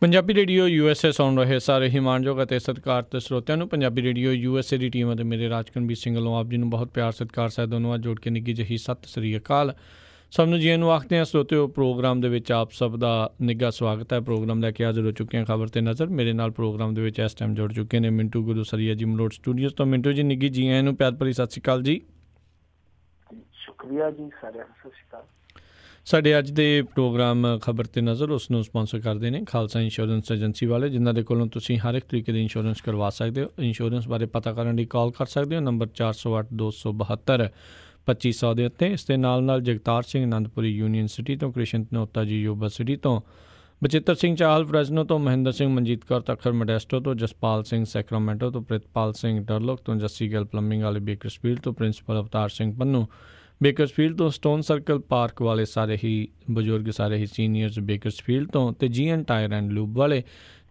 Punjabi radio USA ਸੁਣ ਰਹੇ ਸਾਰੇ ਹੀ ਮਾਣਯੋਗ ਅਤੇ ਸਤਿਕਾਰਤ ਸਰੋਤਿਆਂ ਨੂੰ ਪੰਜਾਬੀ ਰੇਡੀਓ USA ਦੀ ਟੀਮ ਅਤੇ ਮੇਰੇ ਰਾਜਕਨਵੀਰ ਸਿੰਘ ਵੱਲੋਂ ਆਪ ਜੀ ਨੂੰ ਬਹੁਤ ਪਿਆਰ ਸਤਿਕਾਰ ਸਹਿਤ ਦੋਨੋਂ ਜੋੜ ਕੇ ਨਿੱਘੀ ਜਿਹੀ ਸਤਿ ਸ੍ਰੀ ਅਕਾਲ। ਸਭ ਨੂੰ ਜੀ ਨੂੰ ਆਖਦੇ ਹਾਂ ਸਰੋਤਿਓ, ਪ੍ਰੋਗਰਾਮ ਦੇ ਵਿੱਚ ਆਪ ਸਭ ਦਾ ਨਿੱਘਾ ਸਵਾਗਤ ਹੈ। ਪ੍ਰੋਗਰਾਮ ਲੈ ਕੇ ਹਾਜ਼ਰ ਹੋ ਚੁੱਕੇ ਹਾਂ ਖਬਰ 'ਤੇ ਨਜ਼ਰ। ਮੇਰੇ ਨਾਲ ਪ੍ਰੋਗਰਾਮ ਦੇ ਵਿੱਚ ਇਸ ਟਾਈਮ ਜੁੜ ਚੁੱਕੇ ਨੇ ਮਿੰਟੂ ਗੁਰੂ ਸਰੀਆ ਜੀ ਮਲੋਟ ਸਟੂਡੀਓਜ਼ ਤੋਂ। ਮਿੰਟੂ ਜੀ ਨਿੱਘੀ ਜੀ ਆਇਆਂ ਨੂੰ ਪਿਆਰ ਭਰੀ ਸਤਿ ਸ਼੍ਰੀ ਅਕਾਲ ਜੀ। ਸ਼ੁਕਰੀਆ ਜੀ, ਸਾਰਿਆਂ ਨੂੰ ਸਤਿ ਸ਼੍ਰੀ ਅਕਾਲ। ਸਾਡੇ ਅੱਜ ਦੇ ਪ੍ਰੋਗਰਾਮ ਖਬਰ 'ਤੇ ਨਜ਼ਰ ਉਸ ਨੂੰ ਸਪੋਂਸਰ ਕਰਦੇ ਨੇ ਖਾਲਸਾ ਇੰਸ਼ੋਰੈਂਸ ਏਜੰਸੀ ਵਾਲੇ, ਜਿਨ੍ਹਾਂ ਦੇ ਕੋਲੋਂ ਤੁਸੀਂ ਹਰ ਇੱਕ ਤਰੀਕੇ ਦੀ ਇੰਸ਼ੋਰੈਂਸ ਕਰਵਾ ਸਕਦੇ ਹੋ। ਇੰਸ਼ੋਰੈਂਸ ਬਾਰੇ ਪਤਾ ਕਰਨ ਲਈ ਕਾਲ ਕਰ ਸਕਦੇ ਹੋ ਨੰਬਰ 408272 2500 ਦੇ ਉੱਤੇ। ਇਸ ਦੇ ਨਾਲ ਜਗਤਾਰ ਸਿੰਘ ਆਨੰਦਪੁਰੀ ਯੂਨੀਅਨ ਸਿਟੀ ਤੋਂ, ਕ੍ਰਿਸ਼ਨ ਧਨੋਤਾ ਜੀ ਯੂਬਾ ਸਿਟੀ ਤੋਂ, ਬਚਿੱਤਰ ਸਿੰਘ ਚਾਹਲ ਫਰੈਜ਼ਨੋ ਤੋਂ, ਮਹਿੰਦਰ ਸਿੰਘ ਮਨਜੀਤ ਕੌਰ ਤੱਖਰ ਮੋਡੈਸਟੋ ਤੋਂ, ਜਸਪਾਲ ਸਿੰਘ ਸੈਕਰਾਮੈਂਟੋ ਤੋਂ, ਪ੍ਰਿਤਪਾਲ ਸਿੰਘ ਡਰਲੋਕ ਤੋਂ, ਜੱਸੀ ਗਿੱਲ ਪਲੰਬਿੰਗ ਵਾਲੇ ਬੇਕਰਸਫੀਲਡ ਤੋਂ, ਪ੍ਰਿੰਸੀਪਲ ਅਵਤਾਰ ਸਿੰਘ ਪੰਨੂ ਬੇਕਰਸਫੀਲਡ ਤੋਂ, ਸਟੋਨ ਸਰਕਲ ਪਾਰਕ ਵਾਲੇ ਸਾਰੇ ਹੀ ਬਜ਼ੁਰਗ ਸਾਰੇ ਹੀ ਸੀਨੀਅਰਸ ਬੇਕਰਸਫੀਲਡ ਤੋਂ, ਅਤੇ GN ਟਾਇਰ ਐਂਡ ਲੂਬ ਵਾਲੇ,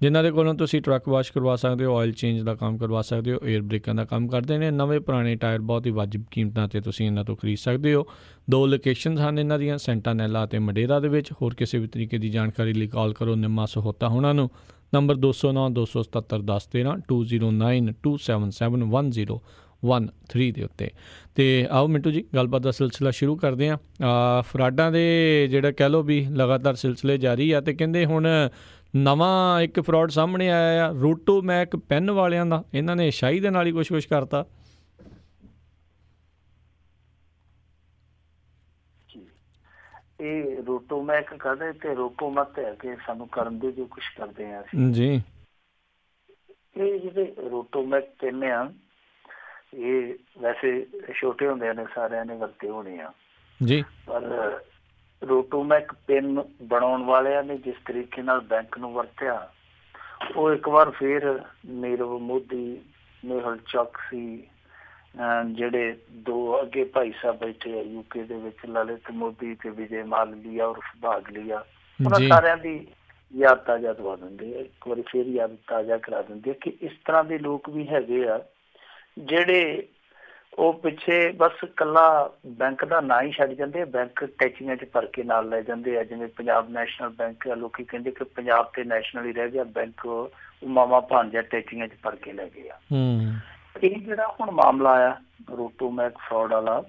ਜਿਨ੍ਹਾਂ ਦੇ ਕੋਲੋਂ ਤੁਸੀਂ ਟਰੱਕ ਵਾਸ਼ ਕਰਵਾ ਸਕਦੇ ਹੋ, ਆਇਲ ਚੇਂਜ ਦਾ ਕੰਮ ਕਰਵਾ ਸਕਦੇ ਹੋ, ਏਅਰ ਬ੍ਰੇਕਾਂ ਦਾ ਕੰਮ ਕਰਦੇ ਨੇ। ਨਵੇਂ ਪੁਰਾਣੇ ਟਾਇਰ ਬਹੁਤ ਹੀ ਵਾਜਿਬ ਕੀਮਤਾਂ 'ਤੇ ਤੁਸੀਂ ਇਹਨਾਂ ਤੋਂ ਖਰੀਦ ਸਕਦੇ ਹੋ। 2 ਲੋਕੇਸ਼ਨਸ ਹਨ ਇਹਨਾਂ ਦੀਆਂ, ਸੈਂਟਾਨੈਲਾ ਅਤੇ ਮਡੇਰਾ ਦੇ ਵਿੱਚ। ਹੋਰ ਕਿਸੇ ਵੀ ਤਰੀਕੇ ਦੀ ਜਾਣਕਾਰੀ ਲਈ ਕਾਲ ਕਰੋ ਨਿੰਮਾ ਸਹੋਤਾ ਹੋਣਾ ਨੂੰ ਨੰਬਰ 209 277 1013 209 277 1013 ਦੇ ਉੱਤੇ। ਅਤੇ ਆਓ ਮਿੰਟੂ ਜੀ ਗੱਲਬਾਤ ਦਾ ਸਿਲਸਿਲਾ ਸ਼ੁਰੂ ਕਰਦੇ ਹਾਂ। ਫਰਾਡਾਂ ਦੇ ਜਿਹੜਾ ਕਹਿ ਲਓ ਵੀ ਲਗਾਤਾਰ ਸਿਲਸਿਲੇ ਜਾਰੀ ਆ, ਅਤੇ ਕਹਿੰਦੇ ਹੁਣ ਨਵਾਂ ਇੱਕ ਫਰਾਡ ਸਾਹਮਣੇ ਆਇਆ ਆ ਰੋਟੋਮੈਕ ਪੈਨ ਵਾਲਿਆਂ ਦਾ। ਇਹਨਾਂ ਨੇ ਸ਼ਾਹੀ ਦੇ ਨਾਲ ਹੀ ਕੁਛ ਕਰਤਾ। ਇਹ ਰੋਟੋਮੈਕ ਕਰਦੇ ਤੇ ਰੋਕੋ ਮਤ ਹੈ ਕਿ ਸਾਨੂੰ ਕਰਨ ਦੇ ਜੋ ਕੁਛ ਕਰਦੇ ਆ ਜੀ। ਇਹ ਜਿਹੜੇ ਰੋਟੋਮੈਕ ਪੈਨ ਆ, ਇਹ ਵੈਸੇ ਛੋਟੇ ਹੁੰਦਿਆਂ ਨੇ ਸਾਰਿਆਂ ਨੇ ਵਰਤੇ ਹੋਣੇ ਆ ਜੀ, ਪਰ ਰੋਟੋਮੈਕ ਪੈਨ ਬਣਾਉਣ ਵਾਲਿਆਂ ਨੇ ਜਿਸ ਤਰੀਕੇ ਨਾਲ ਬੈਂਕ ਨੂੰ ਵਰਤਿਆ, ਉਹ ਇੱਕ ਵਾਰ ਫਿਰ ਨੀਰਵ ਮੋਦੀ, ਮੇਹੁਲ ਚੌਕਸੀ, ਜਿਹੜੇ 2 ਅੱਗੇ ਭਾਈ ਸਾਹਿਬ ਬੈਠੇ ਆ UK ਦੇ ਵਿੱਚ, ਲਲਿਤ ਮੋਦੀ ਤੇ ਵਿਜੇ ਮਾਲਿਆ ਉਰਫ ਭਾਗ ਲਿਆ, ਉਹਨਾਂ ਸਾਰਿਆਂ ਦੀ ਯਾਦ ਤਾਜ਼ਾ ਦਵਾ ਦਿੰਦੇ ਆ। ਇੱਕ ਵਾਰੀ ਫਿਰ ਯਾਦ ਤਾਜ਼ਾ ਕਰਾ ਦਿੰਦੇ ਕਿ ਇਸ ਤਰ੍ਹਾਂ ਦੇ ਲੋਕ ਵੀ ਹੈਗੇ ਆ ਜਿਹੜੇ ਉਹ ਪਿੱਛੇ ਬਸ ਇਕੱਲਾ ਬੈਂਕ ਦਾ ਨਾਂ ਹੀ ਛੱਡ ਜਾਂਦੇ ਆ, ਬੈਂਕ ਟੈਚੀਆਂ 'ਚ ਭਰ ਕੇ ਨਾਲ ਲੈ ਜਾਂਦੇ ਆ। ਜਿਵੇਂ ਪੰਜਾਬ ਨੈਸ਼ਨਲ ਬੈਂਕ ਆ, ਲੋਕੀ ਕਹਿੰਦੇ ਕਿ ਪੰਜਾਬ ਤੇ ਨੈਸ਼ਨਲ ਹੀ ਰਹਿ ਗਿਆ ਬੈਂਕ, ਉਹ ਮਾਮਾ ਭਾਂਜਾ ਟੈਚੀਆਂ 'ਚ ਭਰ ਕੇ ਲੈ ਗਏ ਆ। ਇਹ ਜਿਹੜਾ ਹੁਣ ਮਾਮਲਾ ਆ ਰੋਟੋਮੈਕ ਫਰਾਡ ਵਾਲਾ,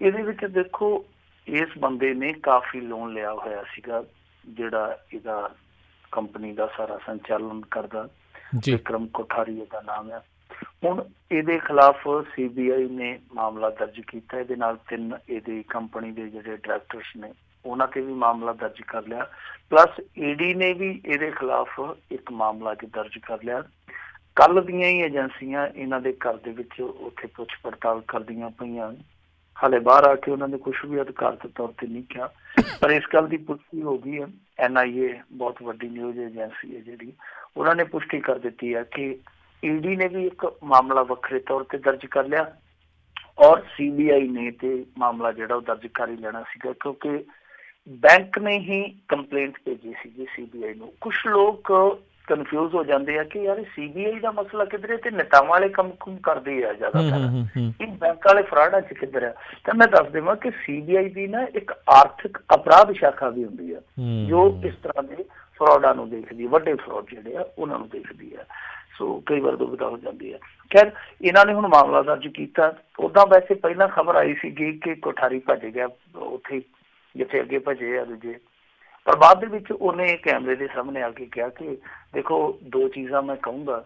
ਇਹਦੇ ਵਿੱਚ ਦੇਖੋ ਇਸ ਬੰਦੇ ਨੇ ਕਾਫੀ ਲੋਨ ਲਿਆ ਹੋਇਆ ਸੀਗਾ, ਜਿਹੜਾ ਇਹਦਾ ਕੰਪਨੀ ਦਾ ਸਾਰਾ ਸੰਚਾਲਨ ਕਰਦਾ ਵਿਕਰਮ ਕੋਠਾਰੀ ਇਹਦਾ ਨਾਮ ਆ। ਹੁਣ ਇਹਦੇ ਖਿਲਾਫ CBI ਨੇ ਮਾਮਲਾ ਦਰਜ ਕੀਤਾ। ਇਹਦੇ ਨਾਲ 3 ਇਹਦੀ ਕੰਪਨੀ ਦੇ ਜਿਹੜੇ ਡਾਇਰੈਕਟਰਸ ਨੇ ਉਹਨਾਂ ਤੇ ਵੀ ਮਾਮਲਾ ਦਰਜ ਕਰ ਲਿਆ, ਪਲੱਸ ED ਨੇ ਵੀ ਇਹਦੇ ਖਿਲਾਫ ਇੱਕ ਮਾਮਲਾ ਦਰਜ ਕਰ ਲਿਆ। ਕੱਲ੍ਹ ਦੀਆਂ ਹੀ ਏਜੰਸੀਆਂ ਇਹਨਾਂ ਦੇ ਘਰ ਦੇ ਵਿੱਚ ਉੱਥੇ ਪੁੱਛ ਪੜਤਾਲ ਕਰਦੀਆਂ ਪਈਆਂ। ਹਾਲੇ ਬਾਹਰ ਆ ਕੇ ਉਹਨਾਂ ਨੇ ਕੁਛ ਵੀ ਅਧਿਕਾਰਤ ਤੌਰ ਤੇ ਨਹੀਂ ਕਿਹਾ, ਪਰ ਇਸ ਗੱਲ ਦੀ ਪੁਸ਼ਟੀ ਹੋ ਗਈ ਹੈ। NIA ਬਹੁਤ ਵੱਡੀ ਨਿਊਜ਼ ਏਜੰਸੀ ਹੈ ਜਿਹੜੀ, ਉਹਨਾਂ ਨੇ ਪੁਸ਼ਟੀ ਕਰ ਦਿੱਤੀ ਹੈ ਕਿ ED ਨੇ ਵੀ ਇੱਕ ਮਾਮਲਾ ਵੱਖਰੇ ਤੌਰ ਤੇ ਦਰਜ ਕਰ ਲਿਆ, ਔਰ CBI ਨੇ ਤੇ ਮਾਮਲਾ ਜਿਹੜਾ ਉਹ ਦਰਜ ਕਰ ਹੀ ਲੈਣਾ ਸੀਗਾ, ਕਿਉਂਕਿ ਬੈਂਕ ਨੇ ਹੀ ਕੰਪਲੇਂਟ ਭੇਜੀ ਸੀਗੀ CBI ਨੂੰ। ਕੁਛ ਲੋਕ ਕਨਫਿਊਜ਼ ਹੋ ਜਾਂਦੇ ਆ ਕਿ ਯਾਰ CBI ਦਾ ਮਸਲਾ ਕਿੱਧਰ ਹੈ ਤੇ ਨੇਤਾਵਾਂ ਵਾਲੇ ਕੰਮ ਕਰਦੇ ਆ ਜ਼ਿਆਦਾਤਰ, ਇਹ ਬੈਂਕ ਵਾਲੇ ਫਰਾਡਾਂ 'ਚ ਕਿੱਧਰ ਆ। ਤਾਂ ਮੈਂ ਦੱਸ ਦੇਵਾਂ ਕਿ CBI ਦੀ ਨਾ ਇੱਕ ਆਰਥਿਕ ਅਪਰਾਧ ਸ਼ਾਖਾ ਵੀ ਹੁੰਦੀ ਆ ਜੋ ਇਸ ਤਰ੍ਹਾਂ ਦੇ ਫਰਾਡਾਂ ਨੂੰ ਦੇਖਦੀ, ਵੱਡੇ ਫਰਾਡ ਜਿਹੜੇ ਆ ਉਹਨਾਂ ਨੂੰ ਦੇਖਦੀ ਆ। ਸੋ ਕਈ ਵਾਰ ਦੁਬਿਧਾ ਹੋ ਜਾਂਦੀ ਹੈ। ਖੈਰ, ਇਹਨਾਂ ਨੇ ਹੁਣ ਮਾਮਲਾ ਦਰਜ ਕੀਤਾ। ਉੱਦਾਂ ਵੈਸੇ ਪਹਿਲਾਂ ਖਬਰ ਆਈ ਸੀਗੀ ਕਿ ਕੋਠਾਰੀ ਭੱਜ ਗਿਆ ਉੱਥੇ ਜਿੱਥੇ ਅੱਗੇ ਭੱਜੇ ਆ ਦੂਜੇ, ਪਰ ਬਾਅਦ ਦੇ ਵਿੱਚ ਉਹਨੇ ਕੈਮਰੇ ਦੇ ਸਾਹਮਣੇ ਆ ਕੇ ਕਿਹਾ ਕਿ ਦੇਖੋ 2 ਚੀਜ਼ਾਂ ਮੈਂ ਕਹੂੰਗਾ।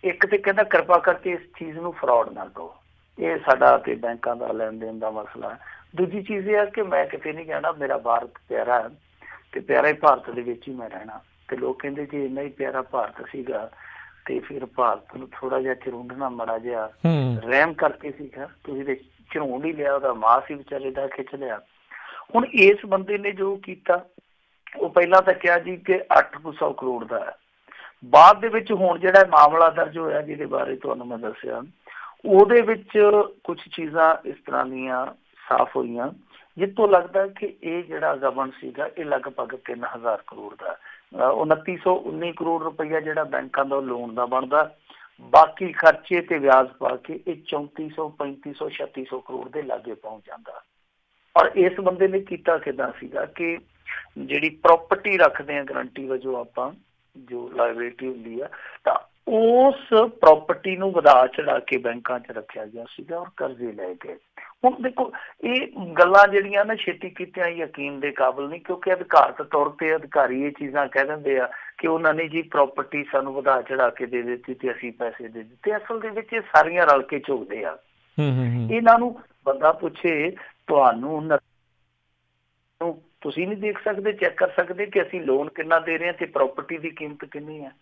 ਇੱਕ ਤੇ ਕਹਿੰਦਾ ਕਿਰਪਾ ਕਰਕੇ ਇਸ ਚੀਜ਼ ਨੂੰ ਫਰਾਡ ਨਾ ਕਹੋ, ਇਹ ਸਾਡਾ ਤੇ ਬੈਂਕਾਂ ਦਾ ਲੈਣ ਦੇਣ ਦਾ ਮਸਲਾ ਹੈ। ਦੂਜੀ ਚੀਜ਼ ਇਹ ਹੈ ਕਿ ਮੈਂ ਕਿਤੇ ਨਹੀਂ ਕਹਿਣਾ, ਮੇਰਾ ਭਾਰਤ ਪਿਆਰਾ ਹੈ ਤੇ ਪਿਆਰਾ ਹੀ ਭਾਰਤ ਦੇ ਵਿੱਚ ਹੀ ਮੈਂ ਰਹਿਣਾ। ਤੇ ਲੋਕ ਕਹਿੰਦੇ ਜੇ ਇੰਨਾ ਹੀ ਪਿਆਰਾ ਭਾਰਤ ਸੀਗਾ ਤੇ ਫਿਰ ਭਾਰਤ ਨੂੰ ਥੋੜਾ ਜਿਹਾ ਚਰੁੰਡਣਾ ਮਾੜਾ ਜਿਹਾ ਰਹਿਮ ਕਰਕੇ ਸੀਗਾ, ਤੁਸੀਂ ਤੇ ਝਰੂੰਡ ਹੀ ਲਿਆ, ਉਹਦਾ ਮਾਸ ਹੀ ਵਿਚਾਰੇ ਦਾ ਖਿੱਚ ਲਿਆ। ਹੁਣ ਇਸ ਬੰਦੇ ਨੇ ਜੋ ਕੀਤਾ, ਉਹ ਪਹਿਲਾਂ ਤਾਂ ਕਿਹਾ ਜੀ ਕਿ 800 ਕਰੋੜ ਦਾ ਹੈ। ਬਾਅਦ ਦੇ ਵਿੱਚ ਹੁਣ ਜਿਹੜਾ ਮਾਮਲਾ ਦਰਜ ਹੋਇਆ ਜਿਹਦੇ ਬਾਰੇ ਤੁਹਾਨੂੰ ਮੈਂ ਦੱਸਿਆ, ਉਹਦੇ ਵਿੱਚ ਕੁਛ ਚੀਜ਼ਾਂ ਇਸ ਤਰ੍ਹਾਂ ਦੀਆਂ ਸਾਫ਼ ਹੋਈਆਂ ਜਿੱਥੋਂ ਲੱਗਦਾ ਕਿ ਇਹ ਜਿਹੜਾ ਗਬਨ ਸੀਗਾ ਇਹ ਲਗਭਗ 3000 ਕਰੋੜ ਦਾ, 2919 ਕਰੋੜ ਰੁਪਈਆ ਜਿਹੜਾ ਬੈਂਕਾਂ ਦਾ ਲੋਨ ਦਾ ਬਣਦਾ, ਬਾਕੀ ਖਰਚੇ ਤੇ ਵਿਆਜ ਪਾ ਕੇ ਇਹ 3400 3500 3600 ਕਰੋੜ ਦੇ ਲਾਗੇ ਪਹੁੰਚ ਜਾਂਦਾ। ਔਰ ਇਸ ਬੰਦੇ ਨੇ ਕੀਤਾ ਕਿੱਦਾਂ ਸੀਗਾ ਕਿ ਜਿਹੜੀ ਪ੍ਰੋਪਰਟੀ ਰੱਖਦੇ ਆ ਗਰੰਟੀ ਵਜੋਂ ਆਪਾਂ, ਜੋ ਲਾਇਬਿਲਿਟੀ ਹੁੰਦੀ ਆ, ਤਾਂ ਉਸ ਪ੍ਰਾਪਰਟੀ ਨੂੰ ਵਧਾ ਚੜਾ ਕੇ ਬੈਂਕਾਂ 'ਚ ਰੱਖਿਆ ਗਿਆ ਸੀਗਾ ਔਰ ਕਰਜ਼ੇ ਲੈ ਗਏ। ਹੁਣ ਦੇਖੋ ਇਹ ਗੱਲਾਂ ਜਿਹੜੀਆਂ ਨਾ ਛੇਤੀ ਕੀਤੀਆਂ ਯਕੀਨ ਦੇ ਕਾਬਿਲ ਨਹੀਂ, ਕਿਉਂਕਿ ਅਧਿਕਾਰਤ ਤੌਰ ਤੇ ਅਧਿਕਾਰੀ ਇਹ ਚੀਜ਼ਾਂ ਕਹਿ ਦਿੰਦੇ ਆ ਕਿ ਉਹਨਾਂ ਨੇ ਜੀ ਪ੍ਰਾਪਰਟੀ ਸਾਨੂੰ ਵਧਾ ਚੜਾ ਕੇ ਦੇ ਦਿੱਤੀ ਤੇ ਅਸੀਂ ਪੈਸੇ ਦੇ ਦਿੱਤੇ। ਅਸਲ ਦੇ ਵਿੱਚ ਇਹ ਸਾਰੀਆਂ ਰਲ ਕੇ ਝੁਕਦੇ ਆ। ਇਹਨਾਂ ਨੂੰ ਬੰਦਾ ਪੁੱਛੇ ਤੁਹਾਨੂੰ ਤੁਸੀਂ ਨਹੀਂ ਦੇਖ ਸਕਦੇ, ਚੈੱਕ ਕਰ ਸਕਦੇ ਕਿ ਅਸੀਂ ਲੋਨ ਕਿੰਨਾ ਦੇ ਰਹੇ ਹਾਂ ਤੇ ਪ੍ਰਾਪਰਟੀ ਦੀ ਕੀਮਤ ਕਿੰਨੀ ਹੈ।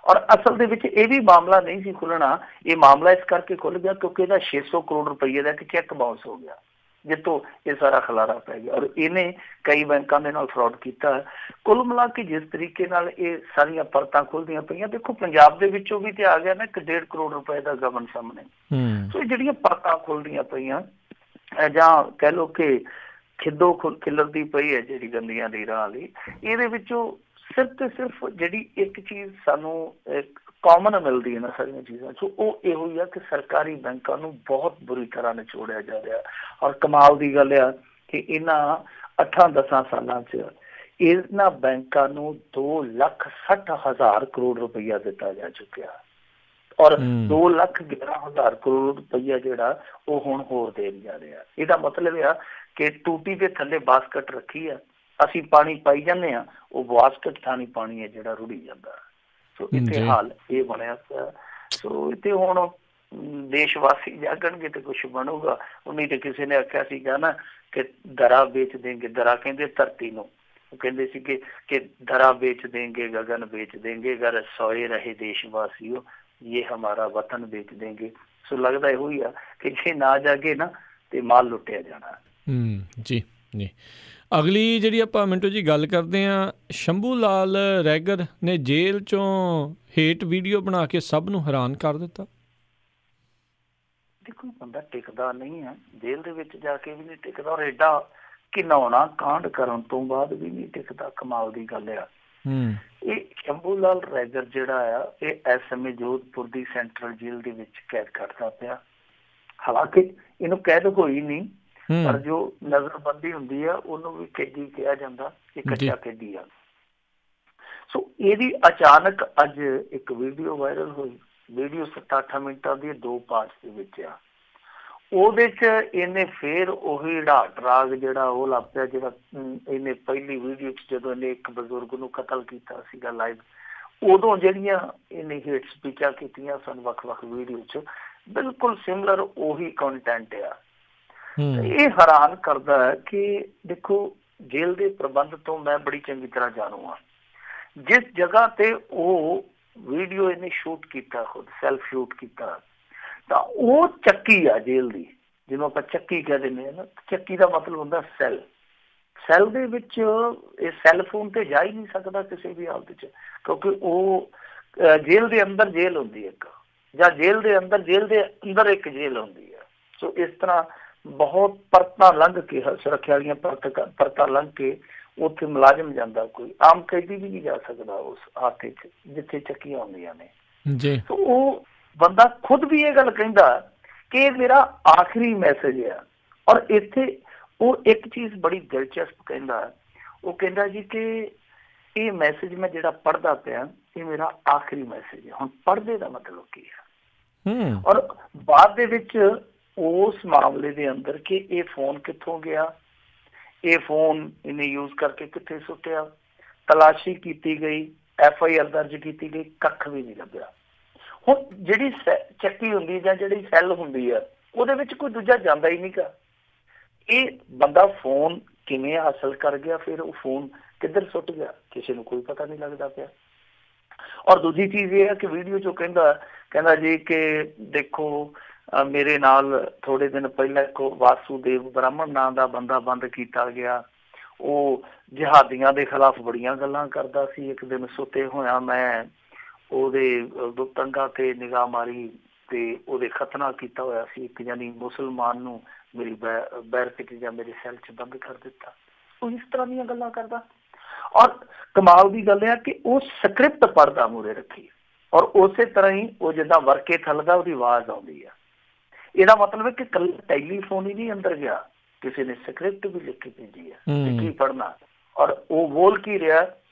ਔਰ ਅਸਲ ਦੇ ਵਿੱਚ ਇਹ ਵੀ ਮਾਮਲਾ ਨਹੀਂ ਸੀ ਖੁੱਲਣਾ, ਇਹ ਮਾਮਲਾ ਇਸ ਕਰਕੇ ਖੁੱਲ ਗਿਆ ਕਿਉਂਕਿ ਇਹਦਾ 600 ਕਰੋੜ ਰੁਪਈਏ ਦਾ ਇੱਕ ਚੈੱਕ ਬਾਉਂਸ ਹੋ ਗਿਆ, ਜਿੱਥੋਂ ਇਹ ਸਾਰਾ ਖਲਾਰਾ ਪੈ ਗਿਆ। ਔਰ ਇਹਨੇ ਕਈ ਬੈਂਕਾਂ ਦੇ ਨਾਲ ਫਰਾਡ ਕੀਤਾ। ਕੁੱਲ ਮਿਲਾ ਕੇ ਜਿਸ ਤਰੀਕੇ ਨਾਲ ਇਹ ਸਾਰੀਆਂ ਪਰਤਾਂ ਖੁੱਲਦੀਆਂ ਪਈਆਂ, ਦੇਖੋ ਪੰਜਾਬ ਦੇ ਵਿੱਚੋਂ ਵੀ ਤੇ ਆ ਗਿਆ ਨਾ 1.5 ਕਰੋੜ ਰੁਪਏ ਦਾ ਗਬਨ ਸਾਹਮਣੇ। ਸੋ ਇਹ ਜਿਹੜੀਆਂ ਪਰਤਾਂ ਖੁੱਲਦੀਆਂ ਪਈਆਂ ਜਾਂ ਕਹਿ ਲਓ ਕਿ ਖਿੱਦੋ ਖਿਲਰਦੀ ਪਈ ਹੈ ਜਿਹੜੀ ਗੰਦੀਆਂ ਲੀਰਾਂ ਲਈ, ਇਹਦੇ ਵਿੱਚੋਂ ਸਿਰਫ ਤੇ ਸਿਰਫ ਜਿਹੜੀ ਇੱਕ ਚੀਜ਼ ਸਾਨੂੰ ਕਾਮਨ ਮਿਲਦੀ ਹੈ ਨਾ ਸਾਰੀਆਂ ਚੀਜ਼ਾਂ 'ਚੋਂ, ਉਹ ਇਹੋ ਹੀ ਆ ਕਿ ਸਰਕਾਰੀ ਬੈਂਕਾਂ ਨੂੰ ਬਹੁਤ ਬੁਰੀ ਤਰ੍ਹਾਂ ਨਿਚੋੜਿਆ ਜਾ ਰਿਹਾ। ਔਰ ਕਮਾਲ ਦੀ ਗੱਲ ਆ ਕਿ ਇਹਨਾਂ 8-10 ਸਾਲਾਂ 'ਚ ਇਹਨਾਂ ਬੈਂਕਾਂ ਨੂੰ 2,60,000 ਕਰੋੜ ਰੁਪਈਆ ਦਿੱਤਾ ਜਾ ਚੁੱਕਿਆ ਔਰ 2,11,000 ਕਰੋੜ ਰੁਪਈਆ ਜਿਹੜਾ ਉਹ ਹੁਣ ਹੋਰ ਦੇਣ ਜਾ ਰਿਹਾ। ਇਹਦਾ ਮਤਲਬ ਆ ਕਿ ਟੂਟੀ ਦੇ ਥੱਲੇ ਬਾਸਕਟ ਰੱਖੀ ਆ, ਅਸੀਂ ਪਾਣੀ ਪਾਈ ਜਾਂਦੇ ਹਾਂ, ਉਹ ਬਾਸਕਟ ਥਾਣੀ ਪਾਣੀ ਹੈ ਜਿਹੜਾ ਰੁੜੀ ਜਾਂਦਾ। ਸੋ ਇੱਥੇ ਹਾਲ ਇਹ ਬਣਿਆ ਪਿਆ। ਸੋ ਇੱਥੇ ਹੁਣ ਦੇਸ਼ ਵਾਸੀ ਜਾਗਣਗੇ ਤੇ ਕੁਛ ਬਣੂਗਾ। ਉਨੀ ਤੇ ਕਿਸੇ ਨੇ ਆਖਿਆ ਸੀਗਾ ਨਾ ਕਿ ਦਰਾ ਵੇਚ ਦੇਂਗੇ, ਦਰਾ ਕਹਿੰਦੇ ਧਰਤੀ ਨੂੰ, ਉਹ ਕਹਿੰਦੇ ਸੀਗੇ ਕਿ ਦਰਾ ਵੇਚ ਦੇਂਗੇ, ਗगन ਵੇਚ ਦੇਂਗੇ, ਅਗਰ ਸੋਏ ਰਹੇ ਦੇਸ਼ ਵਾਸੀਓ ਇਹ ਹਮਾਰਾ ਵਤਨ ਵੇਚ ਦੇਂਗੇ। ਸੋ ਲੱਗਦਾ ਇਹੋ ਹੀ ਆ ਕਿ ਜੇ ਨਾ ਜਾਗੇ ਨਾ ਤੇ ਮਾਲ ਲੁੱਟਿਆ ਜਾਣਾ। ਜੀ ਜੀ। ਅਗਲੀ ਜਿਹੜੀ ਆਪਾਂ ਮਿੰਟੂ ਜੀ ਗੱਲ ਕਰਦੇ ਹਾਂ, ਸ਼ੰਭੂ ਲਾਲ ਰੈਗਰ ਨੇ ਜੇਲ੍ਹ 'ਚੋਂ ਹੇਟ ਵੀਡੀਓ ਬਣਾ ਕੇ ਸਭ ਨੂੰ ਹੈਰਾਨ ਕਰ ਦਿੱਤਾ। ਦੇਖੋ ਬੰਦਾ ਟਿਕਦਾ ਨਹੀਂ ਹੈ, ਜੇਲ੍ਹ ਦੇ ਵਿੱਚ ਜਾ ਕੇ ਵੀ ਨਹੀਂ ਟਿਕਦਾ ਔਰ ਐਡਾ ਘਿਨਾਉਣਾ ਕਾਂਡ ਕਰਨ ਤੋਂ ਬਾਅਦ ਵੀ ਨਹੀਂ ਟਿਕਦਾ। ਕਮਾਲ ਦੀ ਗੱਲ ਆ। ਇਹ ਸ਼ੰਭੂ ਲਾਲ ਰੈਗਰ ਜਿਹੜਾ ਆ ਇਹ ਇਸ ਸਮੇਂ ਜੋਧਪੁਰ ਦੀ ਸੈਂਟਰਲ ਜੇਲ੍ਹ ਦੇ ਵਿੱਚ ਕੈਦ ਕਰਦਾ ਪਿਆ। ਹਾਲਾਂਕਿ ਇਹਨੂੰ ਕੈਦ ਹੋਈ ਨਹੀਂ, ਪਰ ਜੋ ਨਜ਼ਰਬੰਦੀ ਹੁੰਦੀ ਆ ਉਹਨੂੰ ਵੀ ਕੈਦੀ ਕਿਹਾ ਜਾਂਦਾ, ਇਹ ਕੱਚਾ ਕੈਦੀ ਆ। ਸੋ ਇਹਦੀ ਅਚਾਨਕ ਅੱਜ ਇੱਕ ਵੀਡੀਓ ਵਾਇਰਲ ਹੋਈ। ਵੀਡੀਓ 7-8 ਮਿੰਟਾਂ ਦੀ 2 ਪਾਰਟਸ ਦੇ ਵਿੱਚ ਆ। ਉਹਦੇ 'ਚ ਇਹਨੇ ਫੇਰ ਉਹੀ ਢਾਟ ਰਾਗ ਜਿਹੜਾ ਉਹ ਲੱਗ ਪਿਆ ਜਿਹੜਾ ਇਹਨੇ ਪਹਿਲੀ ਵੀਡੀਓ 'ਚ ਜਦੋਂ ਇਹਨੇ ਇੱਕ ਬਜ਼ੁਰਗ ਨੂੰ ਕਤਲ ਕੀਤਾ ਸੀਗਾ ਲਾਈਵ, ਉਦੋਂ ਜਿਹੜੀਆਂ ਇਹਨੇ ਹੇਟ ਸਪੀਚਾਂ ਕੀਤੀਆਂ ਸਨ ਵੱਖ-ਵੱਖ ਵੀਡੀਓ 'ਚ, ਬਿਲਕੁਲ ਸਿਮਲਰ ਉਹੀ ਕੰਟੈਂਟ ਆ। ਇਹ ਹੈਰਾਨ ਕਰਦਾ ਹੈ ਕਿ ਦੇਖੋ ਜੇਲ੍ਹ ਦੇ ਪ੍ਰਬੰਧ ਤੋਂ ਮੈਂ ਬੜੀ ਚੰਗੀ ਤਰ੍ਹਾਂ ਜਾਣੂ ਹਾਂ। ਜਿਸ ਜਗ੍ਹਾ ਤੇ ਉਹ ਵੀਡੀਓ ਇਹਨੇ ਸ਼ੂਟ ਕੀਤਾ, ਖੁਦ ਸੈਲਫ ਸ਼ੂਟ ਕੀਤਾ, ਤਾਂ ਉਹ ਚੱਕੀ ਆ ਜੇਲ੍ਹ ਦੀ, ਜਿਹਨੂੰ ਆਪਾਂ ਚੱਕੀ ਕਹਿ ਦਿੰਦੇ ਹਾਂ ਨਾ। ਚੱਕੀ ਦਾ ਮਤਲਬ ਹੁੰਦਾ ਸੈੱਲ। ਸੈੱਲ ਦੇ ਵਿੱਚ ਇਹ ਸੈੱਲ ਫੋਨ ਤੇ ਜਾ ਹੀ ਨਹੀਂ ਸਕਦਾ ਕਿਸੇ ਵੀ ਹਾਲਤ 'ਚ, ਕਿਉਂਕਿ ਉਹ ਜੇਲ੍ਹ ਦੇ ਅੰਦਰ ਜੇਲ੍ਹ ਹੁੰਦੀ ਹੈ ਇੱਕ, ਜਾਂ ਜੇਲ੍ਹ ਦੇ ਅੰਦਰ ਇੱਕ ਜੇਲ੍ਹ ਹੁੰਦੀ ਹੈ। ਸੋ ਇਸ ਤਰ੍ਹਾਂ ਬਹੁਤ ਪਰਤਾਂ ਲੰਘ ਕੇ, ਸੁਰੱਖਿਆ ਵਾਲੀਆਂ ਪਰਤਾਂ ਲੰਘ ਕੇ ਉੱਥੇ ਮੁਲਾਜ਼ਮ ਜਾਂਦਾ, ਕੋਈ ਆਮ ਕੈਦੀ ਵੀ ਨਹੀਂ ਜਾ ਸਕਦਾ ਉਸ ਹਾਥੇ 'ਚ ਜਿੱਥੇ ਚੱਕੀਆਂ ਹੁੰਦੀਆਂ ਨੇ। ਸੋ ਉਹ ਬੰਦਾ ਖੁਦ ਵੀ ਇਹ ਗੱਲ ਕਹਿੰਦਾ ਕਿ ਇਹ ਮੇਰਾ ਆਖਰੀ ਮੈਸੇਜ ਆ। ਔਰ ਇੱਥੇ ਉਹ ਇੱਕ ਚੀਜ਼ ਬੜੀ ਦਿਲਚਸਪ ਕਹਿੰਦਾ, ਉਹ ਕਹਿੰਦਾ ਜੀ ਕਿ ਇਹ ਮੈਸੇਜ ਮੈਂ ਜਿਹੜਾ ਪੜ੍ਹਦਾ ਪਿਆ ਇਹ ਮੇਰਾ ਆਖਰੀ ਮੈਸੇਜ ਹੈ। ਹੁਣ ਪੜ੍ਹਦੇ ਦਾ ਮਤਲਬ ਕੀ ਹੈ? ਔਰ ਬਾਅਦ ਦੇ ਵਿੱਚ ਉਸ ਮਾਮਲੇ ਦੇ ਅੰਦਰ ਕਿ ਇਹ ਫੋਨ ਕਿੱਥੋਂ ਗਿਆ, ਇਹ ਫੋਨ ਇਹਨੇ ਯੂਜ਼ ਕਰਕੇ ਕਿੱਥੇ ਸੁੱਟਿਆ, ਤਲਾਸ਼ੀ ਕੀਤੀ ਗਈ, FIR ਦਰਜ ਕੀਤੀ ਗਈ, ਕੱਖ ਵੀ ਨਹੀਂ ਲੱਭਿਆ। ਹੁਣ ਜਿਹੜੀ ਚੱਕੀ ਹੁੰਦੀ ਜਾਂ ਜਿਹੜੀ ਸੈੱਲ ਹੁੰਦੀ ਆ ਉਹਦੇ ਵਿੱਚ ਕੋਈ ਦੂਜਾ ਜਾਂਦਾ ਹੀ ਨਹੀਂ ਗਾ। ਇਹ ਬੰਦਾ ਫੋਨ ਕਿਵੇਂ ਹਾਸਲ ਕਰ ਗਿਆ, ਫਿਰ ਉਹ ਫੋਨ ਕਿੱਧਰ ਸੁੱਟ ਗਿਆ, ਕਿਸੇ ਨੂੰ ਕੋਈ ਪਤਾ ਨਹੀਂ ਲੱਗਦਾ ਪਿਆ। ਔਰ ਦੂਜੀ ਚੀਜ਼ ਇਹ ਹੈ ਕਿ ਵੀਡੀਓ 'ਚੋਂ ਕਹਿੰਦਾ ਜੀ ਕਿ ਦੇਖੋ ਮੇਰੇ ਨਾਲ ਥੋੜੇ ਦਿਨ ਪਹਿਲਾਂ ਇੱਕ ਵਾਸੂਦੇਵ ਬ੍ਰਾਹਮਣ ਨਾਂ ਦਾ ਬੰਦਾ ਬੰਦ ਕੀਤਾ ਗਿਆ, ਉਹ ਜਿਹਾਦੀਆਂ ਦੇ ਖਿਲਾਫ ਬੜੀਆਂ ਗੱਲਾਂ ਕਰਦਾ ਸੀ। ਇੱਕ ਦਿਨ ਸੁੱਤੇ ਹੋਇਆ ਮੈਂ ਉਹਦੇ ਗੁਪਤੰਗਾਂ ਤੇ ਨਿਗਾਹ ਮਾਰੀ ਤੇ ਉਹਦੇ ਖਤਨਾ ਕੀਤਾ ਹੋਇਆ ਸੀ ਇੱਕ, ਯਾਨੀ ਮੁਸਲਮਾਨ ਨੂੰ ਮੇਰੀ ਬੈਰਕ 'ਚ ਜਾਂ ਮੇਰੇ ਸੈੱਲ 'ਚ ਬੰਦ ਕਰ ਦਿੱਤਾ। ਉਹ ਇਸ ਤਰ੍ਹਾਂ ਦੀਆਂ ਗੱਲਾਂ ਕਰਦਾ। ਔਰ ਕਮਾਲ ਦੀ ਗੱਲ ਇਹ ਕਿ ਉਹ ਸਕ੍ਰਿਪਟ ਪੜ੍ਹਦਾ ਮੂਹਰੇ ਰੱਖੀ, ਔਰ ਉਸੇ ਤਰ੍ਹਾਂ ਹੀ ਉਹ ਜਿੱਦਾਂ ਵਰਕੇ ਥੱਲਦਾ ਉਹਦੀ ਆਵਾਜ਼ ਆਉਂਦੀ ਆ। ਇਹਦਾ ਮਤਲਬ ਹੈ ਕਿ ਇਕੱਲਾ ਟੈਲੀਫੋਨ ਹੀ ਨਹੀਂ ਅੰਦਰ ਗਿਆ, ਕਿਸੇ ਨੇ ਸਕ੍ਰਿਪਟ ਵੀ ਲਿਖ ਕੇ ਭੇਜੀ ਆ ਕਿ ਕੀ ਪੜ੍ਹਨਾ। ਔਰ ਉਹ ਬੋਲ ਕੀ ਰਿਹਾ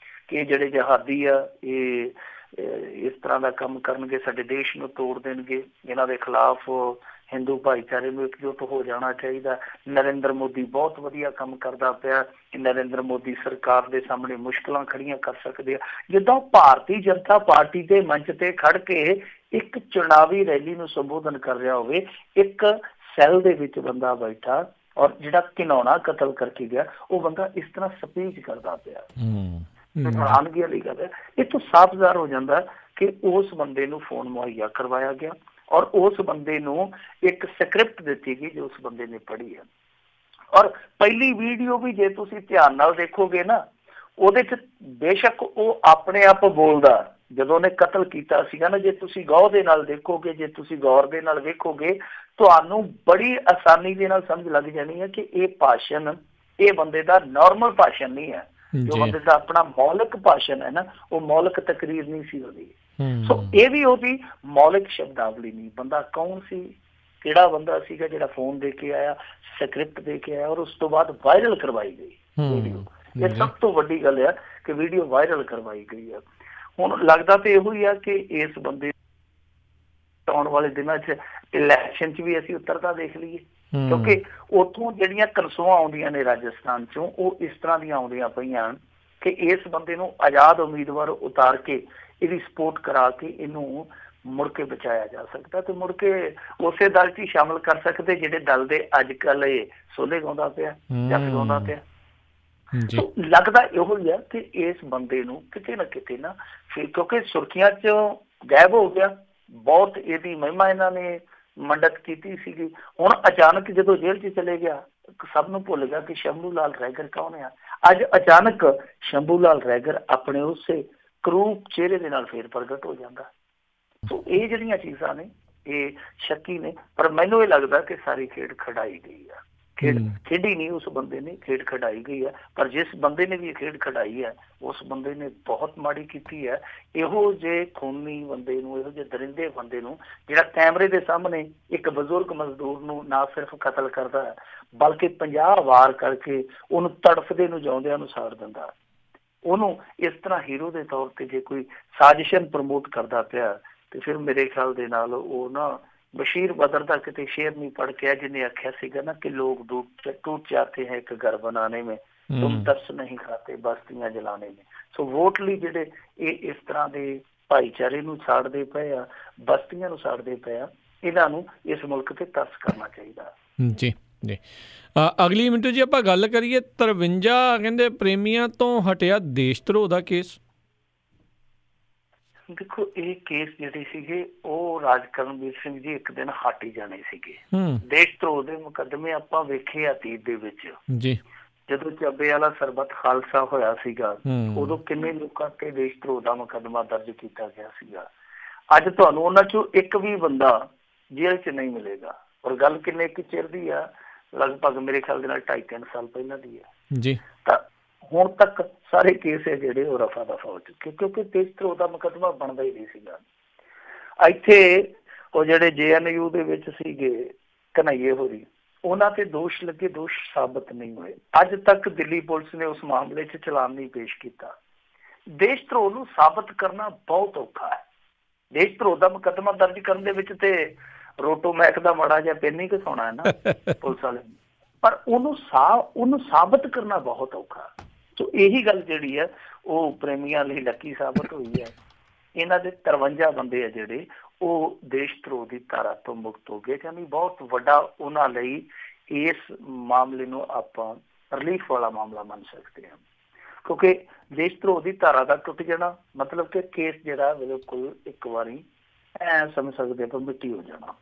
ਕਿ ਜਿਹੜੇ ਜਹਾਦੀ ਆ ਇਹ ਇਸ ਤਰ੍ਹਾਂ ਦਾ ਕੰਮ ਕਰਨਗੇ, ਸਾਡੇ ਦੇਸ਼ ਨੂੰ ਤੋੜ ਦੇਣਗੇ, ਇਹਨਾਂ ਦੇ ਖਿਲਾਫ ਹਿੰਦੂ ਭਾਈਚਾਰੇ ਨੂੰ ਇਕਜੁੱਟ ਹੋ ਜਾਣਾ ਚਾਹੀਦਾ। ਨਰਿੰਦਰ ਮੋਦੀ ਬਹੁਤ ਵਧੀਆ ਕੰਮ ਕਰਦਾ ਪਿਆ, ਨਰਿੰਦਰ ਮੋਦੀ ਸਰਕਾਰ ਦੇ ਸਾਹਮਣੇ ਮੁਸ਼ਕਲਾਂ ਖੜੀਆਂ ਕਰ ਸਕਦੇ ਆ। ਜਿੱਦਾਂ ਭਾਰਤੀ ਜਨਤਾ ਪਾਰਟੀ ਦੇ ਮੰਚ ਤੇ ਖੜ ਕੇ ਇੱਕ ਚੁਣਾਵੀ ਰੈਲੀ ਨੂੰ ਸੰਬੋਧਨ ਕਰ ਰਿਹਾ ਹੋਵੇ, ਇੱਕ ਸੈੱਲ ਦੇ ਵਿੱਚ ਬੰਦਾ ਬੈਠਾ ਔਰ ਜਿਹੜਾ ਘਿਨੌਣਾ ਕਤਲ ਕਰਕੇ ਗਿਆ ਉਹ ਬੰਦਾ ਇਸ ਤਰ੍ਹਾਂ ਸਪੀਚ ਕਰਦਾ ਪਿਆ, ਹੈਰਾਨਗੀ ਵਾਲੀ ਗੱਲ ਹੈ। ਇੱਥੋਂ ਸਾਫ਼ ਜ਼ਾਹਰ ਹੋ ਜਾਂਦਾ ਕਿ ਉਸ ਬੰਦੇ ਨੂੰ ਫੋਨ ਮੁਹੱਈਆ ਕਰਵਾਇਆ ਗਿਆ ਔਰ ਉਸ ਬੰਦੇ ਨੂੰ ਇੱਕ ਸਕ੍ਰਿਪਟ ਦਿੱਤੀ ਗਈ ਜੋ ਉਸ ਬੰਦੇ ਨੇ ਪੜ੍ਹੀ ਹੈ। ਔਰ ਪਹਿਲੀ ਵੀਡੀਓ ਵੀ ਜੇ ਤੁਸੀਂ ਧਿਆਨ ਨਾਲ ਦੇਖੋਗੇ ਨਾ, ਉਹਦੇ 'ਚ ਬੇਸ਼ੱਕ ਉਹ ਆਪਣੇ ਆਪ ਬੋਲਦਾ ਜਦੋਂ ਉਹਨੇ ਕਤਲ ਕੀਤਾ ਸੀਗਾ ਨਾ, ਜੇ ਤੁਸੀਂ ਗੌਰ ਦੇ ਨਾਲ ਦੇਖੋਗੇ, ਜੇ ਤੁਸੀਂ ਗੌਰ ਦੇ ਨਾਲ ਵੇਖੋਗੇ, ਤੁਹਾਨੂੰ ਬੜੀ ਆਸਾਨੀ ਦੇ ਨਾਲ ਸਮਝ ਲੱਗ ਜਾਣੀ ਹੈ ਕਿ ਇਹ ਭਾਸ਼ਣ ਇਹ ਬੰਦੇ ਦਾ ਨਾਰਮਲ ਭਾਸ਼ਣ ਨਹੀਂ ਹੈ। ਜੋ ਬੰਦੇ ਦਾ ਆਪਣਾ ਮੌਲਿਕ ਭਾਸ਼ਣ ਹੈ ਨਾ, ਉਹ ਮੌਲਿਕ ਤਕਰੀਰ ਨਹੀਂ ਸੀ ਉਹਦੀ। ਸੋ ਇਹ ਵੀ ਉਹਦੀ ਮੌਲਿਕ ਸ਼ਬਦਾਵਲੀ ਨਹੀਂ। ਬੰਦਾ ਕੌਣ ਸੀ, ਕਿਹੜਾ ਬੰਦਾ ਸੀਗਾ ਜਿਹੜਾ ਫੋਨ ਦੇ ਕੇ ਆਇਆ, ਸਕ੍ਰਿਪਟ ਦੇ ਕੇ ਆਇਆ ਔਰ ਉਸ ਤੋਂ ਬਾਅਦ ਵਾਇਰਲ ਕਰਵਾਈ ਗਈ ਵੀਡੀਓ। ਇਹ ਸਭ ਤੋਂ ਵੱਡੀ ਗੱਲ ਹੈ ਕਿ ਵੀਡੀਓ ਵਾਇਰਲ ਕਰਵਾਈ ਗਈ ਹੈ। ਹੁਣ ਲੱਗਦਾ ਤੇ ਇਹੋ ਹੀ ਆ ਕਿ ਇਸ ਬੰਦੇ ਆਉਣ ਵਾਲੇ ਦਿਨਾਂ 'ਚ ਇਲੈਕਸ਼ਨ 'ਚ ਵੀ ਅਸੀਂ ਉਤਰਦਾ ਦੇਖ ਲਈਏ, ਕਿਉਂਕਿ ਉੱਥੋਂ ਜਿਹੜੀਆਂ ਕਨਸੂਆਂ ਆਉਂਦੀਆਂ ਨੇ ਰਾਜਸਥਾਨ 'ਚੋਂ, ਉਹ ਇਸ ਤਰ੍ਹਾਂ ਦੀਆਂ ਆਉਂਦੀਆਂ ਪਈਆਂ ਕਿ ਇਸ ਬੰਦੇ ਨੂੰ ਆਜ਼ਾਦ ਉਮੀਦਵਾਰ ਉਤਾਰ ਕੇ ਇਹਦੀ ਸਪੋਰਟ ਕਰਾ ਕੇ ਇਹਨੂੰ ਮੁੜ ਕੇ ਬਚਾਇਆ ਜਾ ਸਕਦਾ ਤੇ ਮੁੜ ਕੇ ਉਸੇ ਦਲ 'ਚ ਹੀ ਸ਼ਾਮਲ ਕਰ ਸਕਦੇ ਜਿਹੜੇ ਦਲ ਦੇ ਅੱਜ ਕੱਲ੍ਹ ਇਹ ਸੋਲੇ ਗਾਉਂਦਾ ਪਿਆ ਜਾਂ ਗਾਉਂਦਾ ਪਿਆ। ਲੱਗਦਾ ਇਹੋ ਹੀ ਆ ਕਿ ਇਸ ਬੰਦੇ ਨੂੰ ਕਿਤੇ ਨਾ ਫਿਰ, ਕਿਉਂਕਿ ਸੁਰਖੀਆਂ 'ਚ ਗਾਇਬ ਹੋ ਗਿਆ, ਬਹੁਤ ਇਹਦੀ ਮਹਿਮਾ ਇਹਨਾਂ ਨੇ ਮੰਡਤ ਕੀਤੀ ਸੀਗੀ। ਹੁਣ ਅਚਾਨਕ ਜਦੋਂ ਜੇਲ੍ਹ 'ਚ ਚਲੇ ਗਿਆ, ਸਭ ਨੂੰ ਭੁੱਲ ਗਿਆ ਕਿ ਸ਼ੰਭੂ ਲਾਲ ਰੈਗਰ ਕੌਣ ਆ। ਅੱਜ ਅਚਾਨਕ ਸ਼ੰਭੂ ਲਾਲ ਰੈਗਰ ਆਪਣੇ ਉਸੇ ਕਰੂਪ ਚਿਹਰੇ ਦੇ ਨਾਲ ਫੇਰ ਪ੍ਰਗਟ ਹੋ ਜਾਂਦਾ। ਸੋ ਇਹ ਜਿਹੜੀਆਂ ਚੀਜ਼ਾਂ ਨੇ ਇਹ ਸ਼ੱਕੀ ਨੇ, ਪਰ ਮੈਨੂੰ ਇਹ ਲੱਗਦਾ ਕਿ ਸਾਰੀ ਖੇਡ ਖਿਡਾਈ ਗਈ ਆ। ਖੇਡੀ ਨਹੀਂ ਉਸ ਬੰਦੇ ਨੇ, ਖੇਡ ਖਿਡਾਈ ਗਈ ਹੈ। ਪਰ ਜਿਸ ਬੰਦੇ ਨੇ ਵੀ ਇਹ ਖੇਡ ਖਿਡਾਈ ਹੈ ਉਸ ਬੰਦੇ ਨੇ ਬਹੁਤ ਮਾੜੀ ਕੀਤੀ ਹੈ। ਇਹੋ ਜਿਹੇ ਖੂਨੀ ਬੰਦੇ ਨੂੰ, ਇਹੋ ਜਿਹੇ ਦਰਿੰਦੇ ਬੰਦੇ ਨੂੰ ਜਿਹੜਾ ਕੈਮਰੇ ਦੇ ਸਾਹਮਣੇ ਇੱਕ ਬਜ਼ੁਰਗ ਮਜ਼ਦੂਰ ਨੂੰ ਨਾ ਸਿਰਫ ਕਤਲ ਕਰਦਾ ਹੈ ਬਲਕਿ 50 ਵਾਰ ਕਰਕੇ ਉਹਨੂੰ ਤੜਫਦੇ ਨੂੰ ਜਿਉਂਦਿਆਂ ਨੂੰ ਸਾੜ ਦਿੰਦਾ, ਉਹਨੂੰ ਇਸ ਤਰ੍ਹਾਂ ਹੀਰੋ ਦੇ ਤੌਰ ਤੇ ਜੇ ਕੋਈ ਸਾਜ਼ਿਸ਼ਨ ਪ੍ਰਮੋਟ ਕਰਦਾ ਪਿਆ ਤੇ ਫਿਰ ਮੇਰੇ ਖਿਆਲ ਦੇ ਨਾਲ ਉਹ ਨਾ ਬਸ਼ੀਰ ਬਦਰ ਦਾ ਕਿਤੇ ਸ਼ੇਰ ਨਹੀਂ ਪੜ੍ਹ ਕੇ ਜਿਹਨੇ ਆਖਿਆ ਸੀਗਾ ਨਾ ਕਿ ਲੋਕ टूट जाते हैं एक घर बनाने में, तुम तरस नहीं खाते बस्तियां जलाने में। ਸੋ ਵੋਟ ਲਈ ਜਿਹੜੇ ਇਹ ਇਸ ਤਰ੍ਹਾਂ ਦੇ ਭਾਈਚਾਰੇ ਨੂੰ ਸਾੜਦੇ ਪਏ ਆ, ਬਸਤੀਆਂ ਨੂੰ ਸਾੜਦੇ ਪਏ ਆ, ਇਹਨਾਂ ਨੂੰ ਇਸ ਮੁਲਕ ਤੇ ਤਰਸ ਕਰਨਾ ਚਾਹੀਦਾ। ਜੀ ਜੀ ਅਗਲੀ ਮਿੰਟ ਜੀ ਆਪਾਂ ਗੱਲ ਕਰੀਏ 53 ਕਹਿੰਦੇ ਪ੍ਰੇਮੀਆਂ ਤੋਂ ਹਟਿਆ ਦੇਸ਼ ਧਰੋਹ ਦਾ ਕੇਸ। ਦੇਖੋ ਇਹ ਕੇਸ ਜਿਹੜੇ ਸੀਗੇ ਉਹ ਰਾਜ ਕਰਨਵੀਰ ਸਿੰਘ ਜੀ ਇੱਕ ਦਿਨ ਹਟ ਹੀ ਜਾਣੇ ਸੀਗੇ। ਦੇਸ਼ ਧਰੋਹ ਦੇ ਮੁਕੱਦਮੇ ਆਪਾਂ ਵੇਖੇ ਅਤੀਤ ਦੇ ਵਿੱਚ ਜੀ, ਜਦੋਂ ਚੱਬੇ ਵਾਲਾ ਸਰਬੱਤ ਖਾਲਸਾ ਹੋਇਆ ਸੀਗਾ ਉਦੋਂ ਕਿੰਨੇ ਲੋਕਾਂ ਤੇ ਦੇਸ਼ ਧਰੋਹ ਦਾ ਮੁਕੱਦਮਾ ਦਰਜ ਕੀਤਾ ਗਿਆ ਸੀਗਾ। ਅੱਜ ਤੁਹਾਨੂੰ ਉਹਨਾਂ ਚੋਂ ਇੱਕ ਵੀ ਬੰਦਾ ਜੇਲ੍ਹ 'ਚ ਨਹੀਂ ਮਿਲੇਗਾ। ਔਰ ਗੱਲ ਕਿੰਨੇ ਕੁ ਚਿਰ ਦੀ ਆ, ਲਗਭਗ ਮੇਰੇ ਖਿਆਲ ਦੇ ਨਾਲ 2.5-3 ਸਾਲ ਪਹਿਲਾਂ ਦੀ ਹੈ ਜੀ। ਤਾਂ ਹੁਣ ਤੱਕ ਸਾਰੇ ਕੇਸ ਹੈ ਜਿਹੜੇ ਉਹ ਰਫਾ ਦਫਾ ਹੋ ਚੁੱਕੇ, ਕਿਉਂਕਿ ਦੇਸ਼ ਧਰੋਹ ਦਾ ਮੁਕੱਦਮਾ ਬਣਦਾ ਹੀ ਨਹੀਂ ਸੀਗਾ। ਇੱਥੇ ਉਹ ਜਿਹੜੇ JNU ਦੇ ਵਿੱਚ ਸੀਗੇ ਕਨਈਏ ਹੋਰੀ, ਉਹਨਾਂ ਤੇ ਦੋਸ਼ ਲੱਗੇ, ਦੋਸ਼ ਸਾਬਤ ਨਹੀਂ ਹੋਏ। ਅੱਜ ਤੱਕ ਦਿੱਲੀ ਪੁਲਿਸ ਨੇ ਉਸ ਮਾਮਲੇ 'ਚ ਚਲਾਨ ਨਹੀਂ ਪੇਸ਼ ਕੀਤਾ। ਦੇਸ਼ ਧਰੋਹ ਨੂੰ ਸਾਬਤ ਕਰਨਾ ਬਹੁਤ ਔਖਾ ਹੈ। ਦੇਸ਼ ਧਰੋਹ ਦਾ ਮੁਕੱਦਮਾ ਦਰਜ ਕਰਨ ਦੇ ਵਿੱਚ ਤੇ ਰੋਟੋਮੈਕ ਦਾ ਮਾੜਾ ਜਿਹਾ ਪੈਨ ਹੀ ਘਸਾਉਣਾ ਹੈ ਨਾ ਪੁਲਿਸ ਵਾਲੇ, ਪਰ ਉਹਨੂੰ ਸਾਬਤ ਕਰਨਾ ਬਹੁਤ ਔਖਾ। ਸੋ ਇਹੀ ਗੱਲ ਜਿਹੜੀ ਹੈ ਉਹ ਪ੍ਰੇਮੀਆਂ ਲਈ ਲੱਕੀ ਸਾਬਤ ਹੋਈ ਹੈ। ਇਹਨਾਂ ਦੇ 53 ਬੰਦੇ ਆ ਜਿਹੜੇ ਉਹ ਦੇਸ਼ ਧਰੋਹ ਦੀ ਧਾਰਾ ਤੋਂ ਮੁਕਤ ਹੋ ਗਏ, ਯਾਨੀ ਬਹੁਤ ਵੱਡਾ ਉਹਨਾਂ ਲਈ ਇਸ ਮਾਮਲੇ ਨੂੰ ਆਪਾਂ ਰਿਲੀਫ ਵਾਲਾ ਮਾਮਲਾ ਮੰਨ ਸਕਦੇ ਹਾਂ। ਕਿਉਂਕਿ ਦੇਸ਼ ਧਰੋਹ ਦੀ ਧਾਰਾ ਦਾ ਟੁੱਟ ਜਾਣਾ ਮਤਲਬ ਕਿ ਕੇਸ ਜਿਹੜਾ ਬਿਲਕੁਲ ਇੱਕ ਵਾਰੀ ਸਮਝ ਸਕਦੇ ਆਪਾਂ ਮਿੱਟੀ ਹੋ ਜਾਣਾ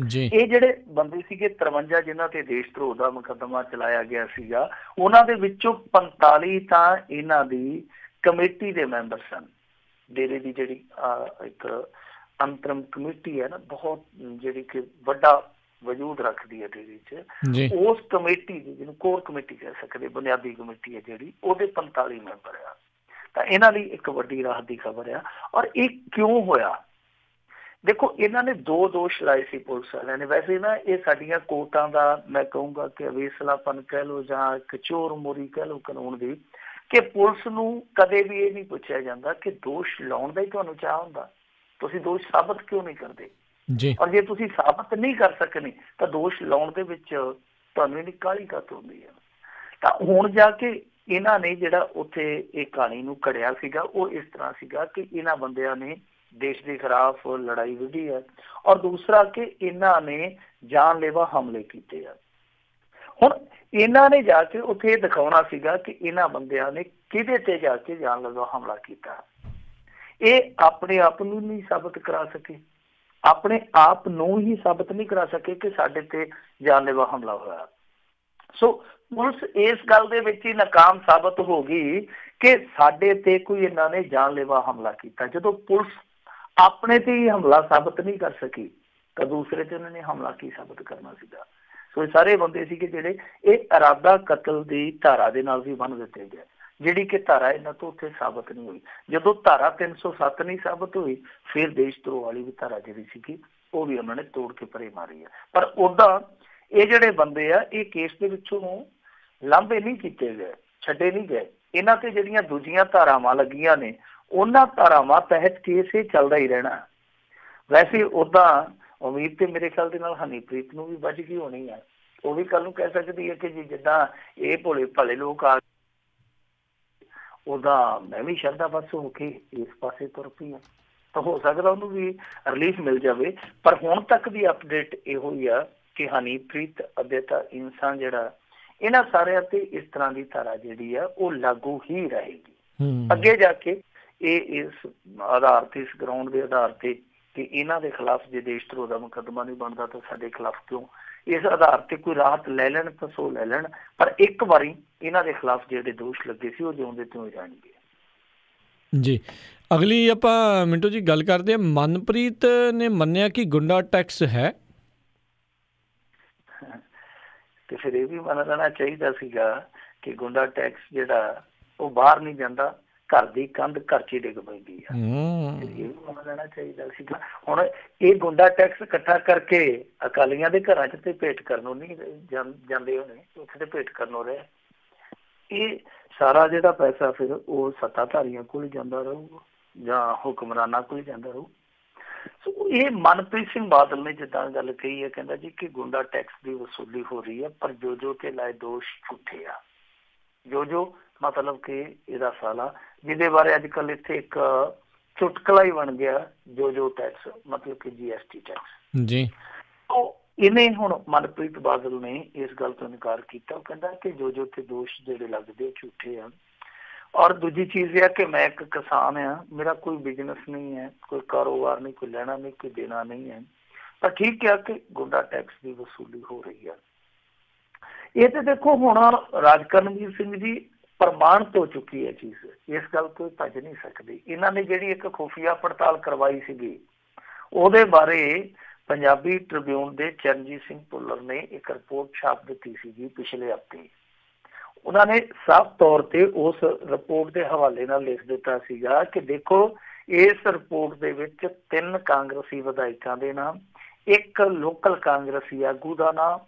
ਜੀ। ਇਹ ਜਿਹੜੇ ਬੰਦੇ ਸੀਗੇ 53 ਜਿਨ੍ਹਾਂ ਤੇ ਦੇਸ਼ ਧਰੋਹ ਦਾ ਮੁਕੱਦਮਾ ਚਲਾਇਆ ਗਿਆ ਸੀਗਾ, ਉਹਨਾਂ ਦੇ ਵਿੱਚੋਂ 45 ਤਾਂ ਇਹਨਾਂ ਦੀ ਕਮੇਟੀ ਦੇ ਮੈਂਬਰ ਸਨ। ਡੇਰੇ ਦੀ ਜਿਹੜੀ ਇੱਕ ਅੰਤਰਮ ਕਮੇਟੀ ਹੈ ਨਾ, ਬਹੁਤ ਜਿਹੜੀ ਕਿ ਵੱਡਾ ਵਜੂਦ ਰੱਖਦੀ ਹੈ ਡੇਰੇ 'ਚ, ਉਸ ਕਮੇਟੀ ਦੀ ਜਿਹਨੂੰ ਕੋਰ ਕਮੇਟੀ ਕਹਿ ਸਕਦੇ, ਬੁਨਿਆਦੀ ਕਮੇਟੀ ਹੈ ਜਿਹੜੀ, ਉਹਦੇ 45 ਮੈਂਬਰ ਆ। ਤਾਂ ਇਹਨਾਂ ਲਈ ਇੱਕ ਵੱਡੀ ਰਾਹਤ ਦੀ ਖਬਰ ਆ। ਔਰ ਇਹ ਕਿਉਂ ਹੋਇਆ? ਦੇਖੋ ਇਹਨਾਂ ਨੇ 2 ਦੋਸ਼ ਲਾਏ ਸੀ ਪੁਲਿਸ ਵਾਲਿਆਂ ਨੇ। ਵੈਸੇ ਨਾ ਇਹ ਸਾਡੀਆਂ ਕੋਰਟਾਂ ਦਾ ਮੈਂ ਕਹੂੰਗਾ ਕਿ ਅਵੇਸਲਾਪਨ ਕਹਿ ਲਓ ਜਾਂ ਇੱਕ ਚੋਰ ਮੋਰੀ ਕਹਿ ਲਓ ਕਾਨੂੰਨ ਦੀ, ਕਿ ਪੁਲਿਸ ਨੂੰ ਕਦੇ ਵੀ ਇਹ ਨਹੀਂ ਪੁੱਛਿਆ ਜਾਂਦਾ ਕਿ ਦੋਸ਼ ਲਾਉਣ ਦਾ ਹੀ ਤੁਹਾਨੂੰ ਚਾਹ ਹੁੰਦਾ, ਤੁਸੀਂ ਦੋਸ਼ ਸਾਬਤ ਕਿਉਂ ਨਹੀਂ ਕਰਦੇ ਜੀ। ਔਰ ਜੇ ਤੁਸੀਂ ਸਾਬਤ ਨਹੀਂ ਕਰ ਸਕਨੇ ਤਾਂ ਦੋਸ਼ ਲਾਉਣ ਦੇ ਵਿੱਚ ਤੁਹਾਨੂੰ ਇਹਨੀ ਕਾਹਲੀ ਕਾਹਤ ਹੁੰਦੀ ਹੈ। ਤਾਂ ਹੁਣ ਜਾ ਕੇ ਇਹਨਾਂ ਨੇ ਜਿਹੜਾ ਉੱਥੇ ਇਹ ਕਹਾਣੀ ਨੂੰ ਘੜਿਆ ਸੀਗਾ ਉਹ ਇਸ ਤਰ੍ਹਾਂ ਸੀਗਾ ਕਿ ਇਹਨਾਂ ਬੰਦਿਆਂ ਨੇ ਦੇਸ਼ ਦੇ ਖਿਲਾਫ ਲੜਾਈ ਵਿੱਢੀ ਹੈ ਔਰ ਦੂਸਰਾ ਕਿ ਇਹਨਾਂ ਨੇ ਜਾਨਲੇਵਾ ਹਮਲੇ ਕੀਤੇ ਆ। ਹੁਣ ਇਹਨਾਂ ਨੇ ਜਾ ਕੇ ਉੱਥੇ ਇਹ ਦਿਖਾਉਣਾ ਸੀਗਾ ਕਿ ਇਹਨਾਂ ਬੰਦਿਆਂ ਨੇ ਕਿਹਦੇ ਤੇ ਜਾ ਕੇ ਜਾਨਲੇਵਾ ਹਮਲਾ ਕੀਤਾ। ਇਹ ਆਪਣੇ ਆਪ ਨੂੰ ਨਹੀਂ ਸਾਬਤ ਕਰਾ ਸਕੇ, ਆਪਣੇ ਆਪ ਨੂੰ ਹੀ ਸਾਬਤ ਨਹੀਂ ਕਰਾ ਸਕੇ ਕਿ ਸਾਡੇ ਤੇ ਜਾਨਲੇਵਾ ਹਮਲਾ ਹੋਇਆ। ਸੋ ਪੁਲਿਸ ਇਸ ਗੱਲ ਦੇ ਵਿੱਚ ਹੀ ਨਾਕਾਮ ਸਾਬਤ ਹੋ ਗਈ ਕਿ ਸਾਡੇ ਤੇ ਕੋਈ ਇਹਨਾਂ ਨੇ ਜਾਨਲੇਵਾ ਹਮਲਾ ਕੀਤਾ। ਜਦੋਂ ਪੁਲਿਸ ਆਪਣੇ ਤੇ ਹੀ ਹਮਲਾ ਸਾਬਤ ਨਹੀਂ ਕਰ ਸਕੀ ਤਾਂ ਦੂਸਰੇ ਤੇ ਉਹਨਾਂ ਨੇ ਹਮਲਾ ਕੀ ਸਾਬਤ ਕਰਨਾ ਸੀਗਾ। ਸੋ ਇਹ ਸਾਰੇ ਬੰਦੇ ਸੀਗੇ ਜਿਹੜੇ ਇਹ ਇਰਾਦਾ ਕਤਲ ਦੀ ਧਾਰਾ ਦੇ ਨਾਲ ਵੀ ਬੰਨ੍ਹ ਦਿੱਤੇ ਗਏ, ਜਿਹੜੀ ਕਿ ਧਾਰਾ ਇਹਨਾਂ ਤੋਂ ਉੱਥੇ ਸਾਬਤ ਨਹੀਂ ਹੋਈ। ਜਦੋਂ ਧਾਰਾ 307 ਨਹੀਂ ਸਾਬਤ ਹੋਈ ਫਿਰ ਦੇਸ਼ ਧਰੋਹ ਵਾਲੀ ਵੀ ਧਾਰਾ ਜਿਹੜੀ ਸੀਗੀ ਉਹ ਵੀ ਉਹਨਾਂ ਨੇ ਤੋੜ ਕੇ ਪਰੇ ਮਾਰੀ ਹੈ। ਪਰ ਉੱਦਾਂ ਇਹ ਜਿਹੜੇ ਬੰਦੇ ਆ ਇਹ ਕੇਸ ਦੇ ਵਿੱਚੋਂ ਲਾਂਭੇ ਨਹੀਂ ਕੀਤੇ ਗਏ, ਛੱਡੇ ਨਹੀਂ ਗਏ। ਇਹਨਾਂ ਤੇ ਜਿਹੜੀਆਂ ਦੂਜੀਆਂ ਧਾਰਾਵਾਂ ਲੱਗੀਆਂ ਨੇ ਉਹਨਾਂ ਧਾਰਾਵਾਂ ਤਹਿਤ ਕੇਸ ਇਹ ਚੱਲਦਾ ਹੀ ਰਹਿਣਾ। ਵੈਸੇ ਉੱਦਾਂ ਉਮੀਦ ਤੇ ਮੇਰੇ ਖਿਆਲ ਦੇ ਨਾਲ ਹਨੀਪ੍ਰੀਤ ਨੂੰ ਵੀ ਵੱਜ ਗਈ ਹੋਣੀ ਹੈ, ਉਹ ਵੀ ਕੱਲ ਨੂੰ ਕਹਿ ਸਕਦੀ ਹੈ ਕਿ ਜੀ ਜਿੱਦਾਂ ਇਹ ਭੋਲੇ ਭਾਲੇ ਲੋਕ ਆ ਉਹਦਾ ਮੈਂ ਵੀ ਸ਼ਰਧਾ ਬਸ ਹੋ ਕੇ ਇਸ ਪਾਸੇ ਤੁਰ ਪਈ ਆ ਤਾਂ ਹੋ ਸਕਦਾ ਉਹਨੂੰ ਵੀ ਰਿਲੀਫ ਮਿਲ ਜਾਵੇ। ਪਰ ਹੁਣ ਤੱਕ ਦੀ ਅਪਡੇਟ ਇਹੋ ਹੀ ਆ ਕਿ ਹਨੀਪ੍ਰੀਤ ਅਦਿੱਤਾ ਇਨਸਾਨ ਜਿਹੜਾ ਇਹਨਾਂ ਸਾਰਿਆਂ ਤੇ ਇਸ ਤਰ੍ਹਾਂ ਦੀ ਧਾਰਾ ਜਿਹੜੀ ਆ ਉਹ ਲਾਗੂ ਹੀ ਰਹੇਗੀ ਅੱਗੇ ਜਾ ਕੇ। ਇਹ ਇਸ ਆਧਾਰ ਤੇ ਇਸ ਗਰਾਊਂਡ ਦੇ ਆਧਾਰ ਤੇ ਕਿ ਇਹਨਾਂ ਦੇ ਖਿਲਾਫ ਜੇ ਦੇਸ਼ ਧਰੋਹ ਦਾ ਮੁਕੱਦਮਾ ਨਹੀਂ ਬਣਦਾ ਤਾਂ ਸਾਡੇ ਖਿਲਾਫ ਕਿਉਂ, ਇਸ ਆਧਾਰ ਤੇ ਕੋਈ ਰਾਹਤ ਲੈ ਲੈਣ ਤਾਂ ਸੋ ਲੈ ਲੈਣ, ਪਰ ਇੱਕ ਵਾਰੀ ਇਹਨਾਂ ਦੇ ਖਿਲਾਫ ਜਿਹੜੇ ਦੋਸ਼ ਲੱਗੇ ਸੀ ਉਹ ਜਿਉਂਦੇ ਤਿਉਂ ਜਾਣਗੇ। ਜੀ ਅਗਲੀ ਆਪਾਂ ਮਿੰਟੂ ਜੀ ਗੱਲ ਕਰਦੇ ਹਾਂ। ਮਨਪ੍ਰੀਤ ਨੇ ਮੰਨਿਆ ਕਿ ਗੁੰਡਾ ਟੈਕਸ ਹੈ ਤੇ ਫਿਰ ਇਹ ਵੀ ਮੰਨ ਲੈਣਾ ਚਾਹੀਦਾ ਸੀਗਾ ਕਿ ਗੁੰਡਾ ਟੈਕਸ ਜਿਹੜਾ ਉਹ ਬਾਹਰ ਨਹੀਂ ਜਾਂਦਾ, ਘਰ ਦੀ ਕੰਧ ਘਰ 'ਚ ਹੀ ਡਿੱਗ ਪੈਂਦੀ ਆ। ਇਹ ਵੀ ਮੰਨ ਲੈਣਾ ਚਾਹੀਦਾ ਸੀਗਾ। ਹੁਣ ਇਹ ਗੁੰਡਾ ਟੈਕਸ ਇਕੱਠਾ ਕਰਕੇ ਅਕਾਲੀਆਂ ਦੇ ਘਰਾਂ 'ਚ ਤੇ ਭੇਟ ਕਰਨ ਨਹੀਂ ਜਾਂਦੇ ਹੋਣੇ, ਉੱਥੇ ਤੇ ਭੇਟ ਕਰਨ ਰਹੇ। ਇਹ ਸਾਰਾ ਜਿਹੜਾ ਪੈਸਾ ਫਿਰ ਉਹ ਸੱਤਾਧਾਰੀਆਂ ਕੋਲ ਹੀ ਜਾਂਦਾ ਰਹੂਗਾ ਜਾਂ ਹੁਕਮਰਾਨਾਂ ਕੋਲ ਹੀ ਜਾਂਦਾ ਰਹੂ। ਸੋ ਇਹ ਮਨਪ੍ਰੀਤ ਸਿੰਘ ਬਾਦਲ ਨੇ ਜਿੱਦਾਂ ਗੱਲ ਕਹੀ ਹੈ, ਕਹਿੰਦਾ ਜੀ ਕਿ ਗੁੰਡਾ ਟੈਕਸ ਦੀ ਵਸੂਲੀ ਹੋ ਰਹੀ ਹੈ ਪਰ ਜੋ ਤੇ ਲਾਏ ਦੋਸ਼ ਝੂਠੇ ਆ। ਜੋ ਮਤਲਬ ਕਿ ਇਹਦਾ ਸਾਲਾ ਜਿਹਦੇ ਬਾਰੇ ਅੱਜ ਕੱਲ੍ਹ ਇੱਥੇ ਇੱਕ ਚੁਟਕਲਾ ਹੀ ਬਣ ਗਿਆ, ਜੋ ਟੈਕਸ ਮਤਲਬ ਕਿ GST ਟੈਕਸ ਜੀ। ਉਹ ਇਹਨੇ ਹੁਣ ਮਨਪ੍ਰੀਤ ਬਾਦਲ ਨੇ ਇਸ ਗੱਲ ਤੋਂ ਇਨਕਾਰ ਕੀਤਾ। ਉਹ ਕਹਿੰਦਾ ਕਿ ਜੋ ਤੇ ਦੋਸ਼ ਜਿਹੜੇ ਲੱਗਦੇ ਝੂਠੇ ਆ। ਔਰ ਦੂਜੀ ਚੀਜ਼ ਇਹ ਆ ਕਿ ਮੈਂ ਇੱਕ ਕਿਸਾਨ ਆ, ਮੇਰਾ ਕੋਈ ਬਿਜ਼ਨਸ ਨਹੀਂ ਹੈ, ਕੋਈ ਕਾਰੋਬਾਰ ਨਹੀਂ, ਕੋਈ ਲੈਣਾ ਨਹੀਂ, ਕੋਈ ਦੇਣਾ ਨਹੀਂ ਹੈ, ਪਰ ਠੀਕ ਹੈ ਕਿ ਗੁੰਡਾ ਟੈਕਸ ਦੀ ਵਸੂਲੀ ਹੋ ਰਹੀ ਹੈ। ਇਹ ਤੇ ਦੇਖੋ ਹੁਣ ਰਾਜ ਕਰਨਵੀਰ ਸਿੰਘ ਜੀ ਪ੍ਰਮਾਣਿਤ ਹੋ ਚੁੱਕੀ ਹੈ ਚੀਜ਼, ਇਸ ਗੱਲ ਤੋਂ ਭੱਜ ਨਹੀਂ ਸਕਦੇ। ਇਹਨਾਂ ਨੇ ਜਿਹੜੀ ਇੱਕ ਖੁਫੀਆ ਪੜਤਾਲ ਕਰਵਾਈ ਸੀਗੀ ਉਹਦੇ ਬਾਰੇ ਪੰਜਾਬੀ ਟ੍ਰਿਬਿਊਨ ਦੇ ਚਰਨਜੀਤ ਸਿੰਘ ਭੁੱਲਰ ਨੇ ਇੱਕ ਰਿਪੋਰਟ ਛਾਪ ਦਿੱਤੀ ਸੀਗੀ ਪਿਛਲੇ ਹਫ਼ਤੇ। ਉਹਨਾਂ ਨੇ ਸਾਫ਼ ਤੌਰ ਤੇ ਉਸ ਰਿਪੋਰਟ ਦੇ ਹਵਾਲੇ ਨਾਲ ਲਿਖ ਦਿੱਤਾ ਸੀਗਾ ਕਿ ਦੇਖੋ ਇਸ ਰਿਪੋਰਟ ਦੇ ਵਿੱਚ 3 ਕਾਂਗਰਸੀ ਵਿਧਾਇਕਾਂ ਦੇ ਨਾਮ, ਇੱਕ ਲੋਕਲ ਕਾਂਗਰਸੀ ਆਗੂ ਦਾ ਨਾਮ,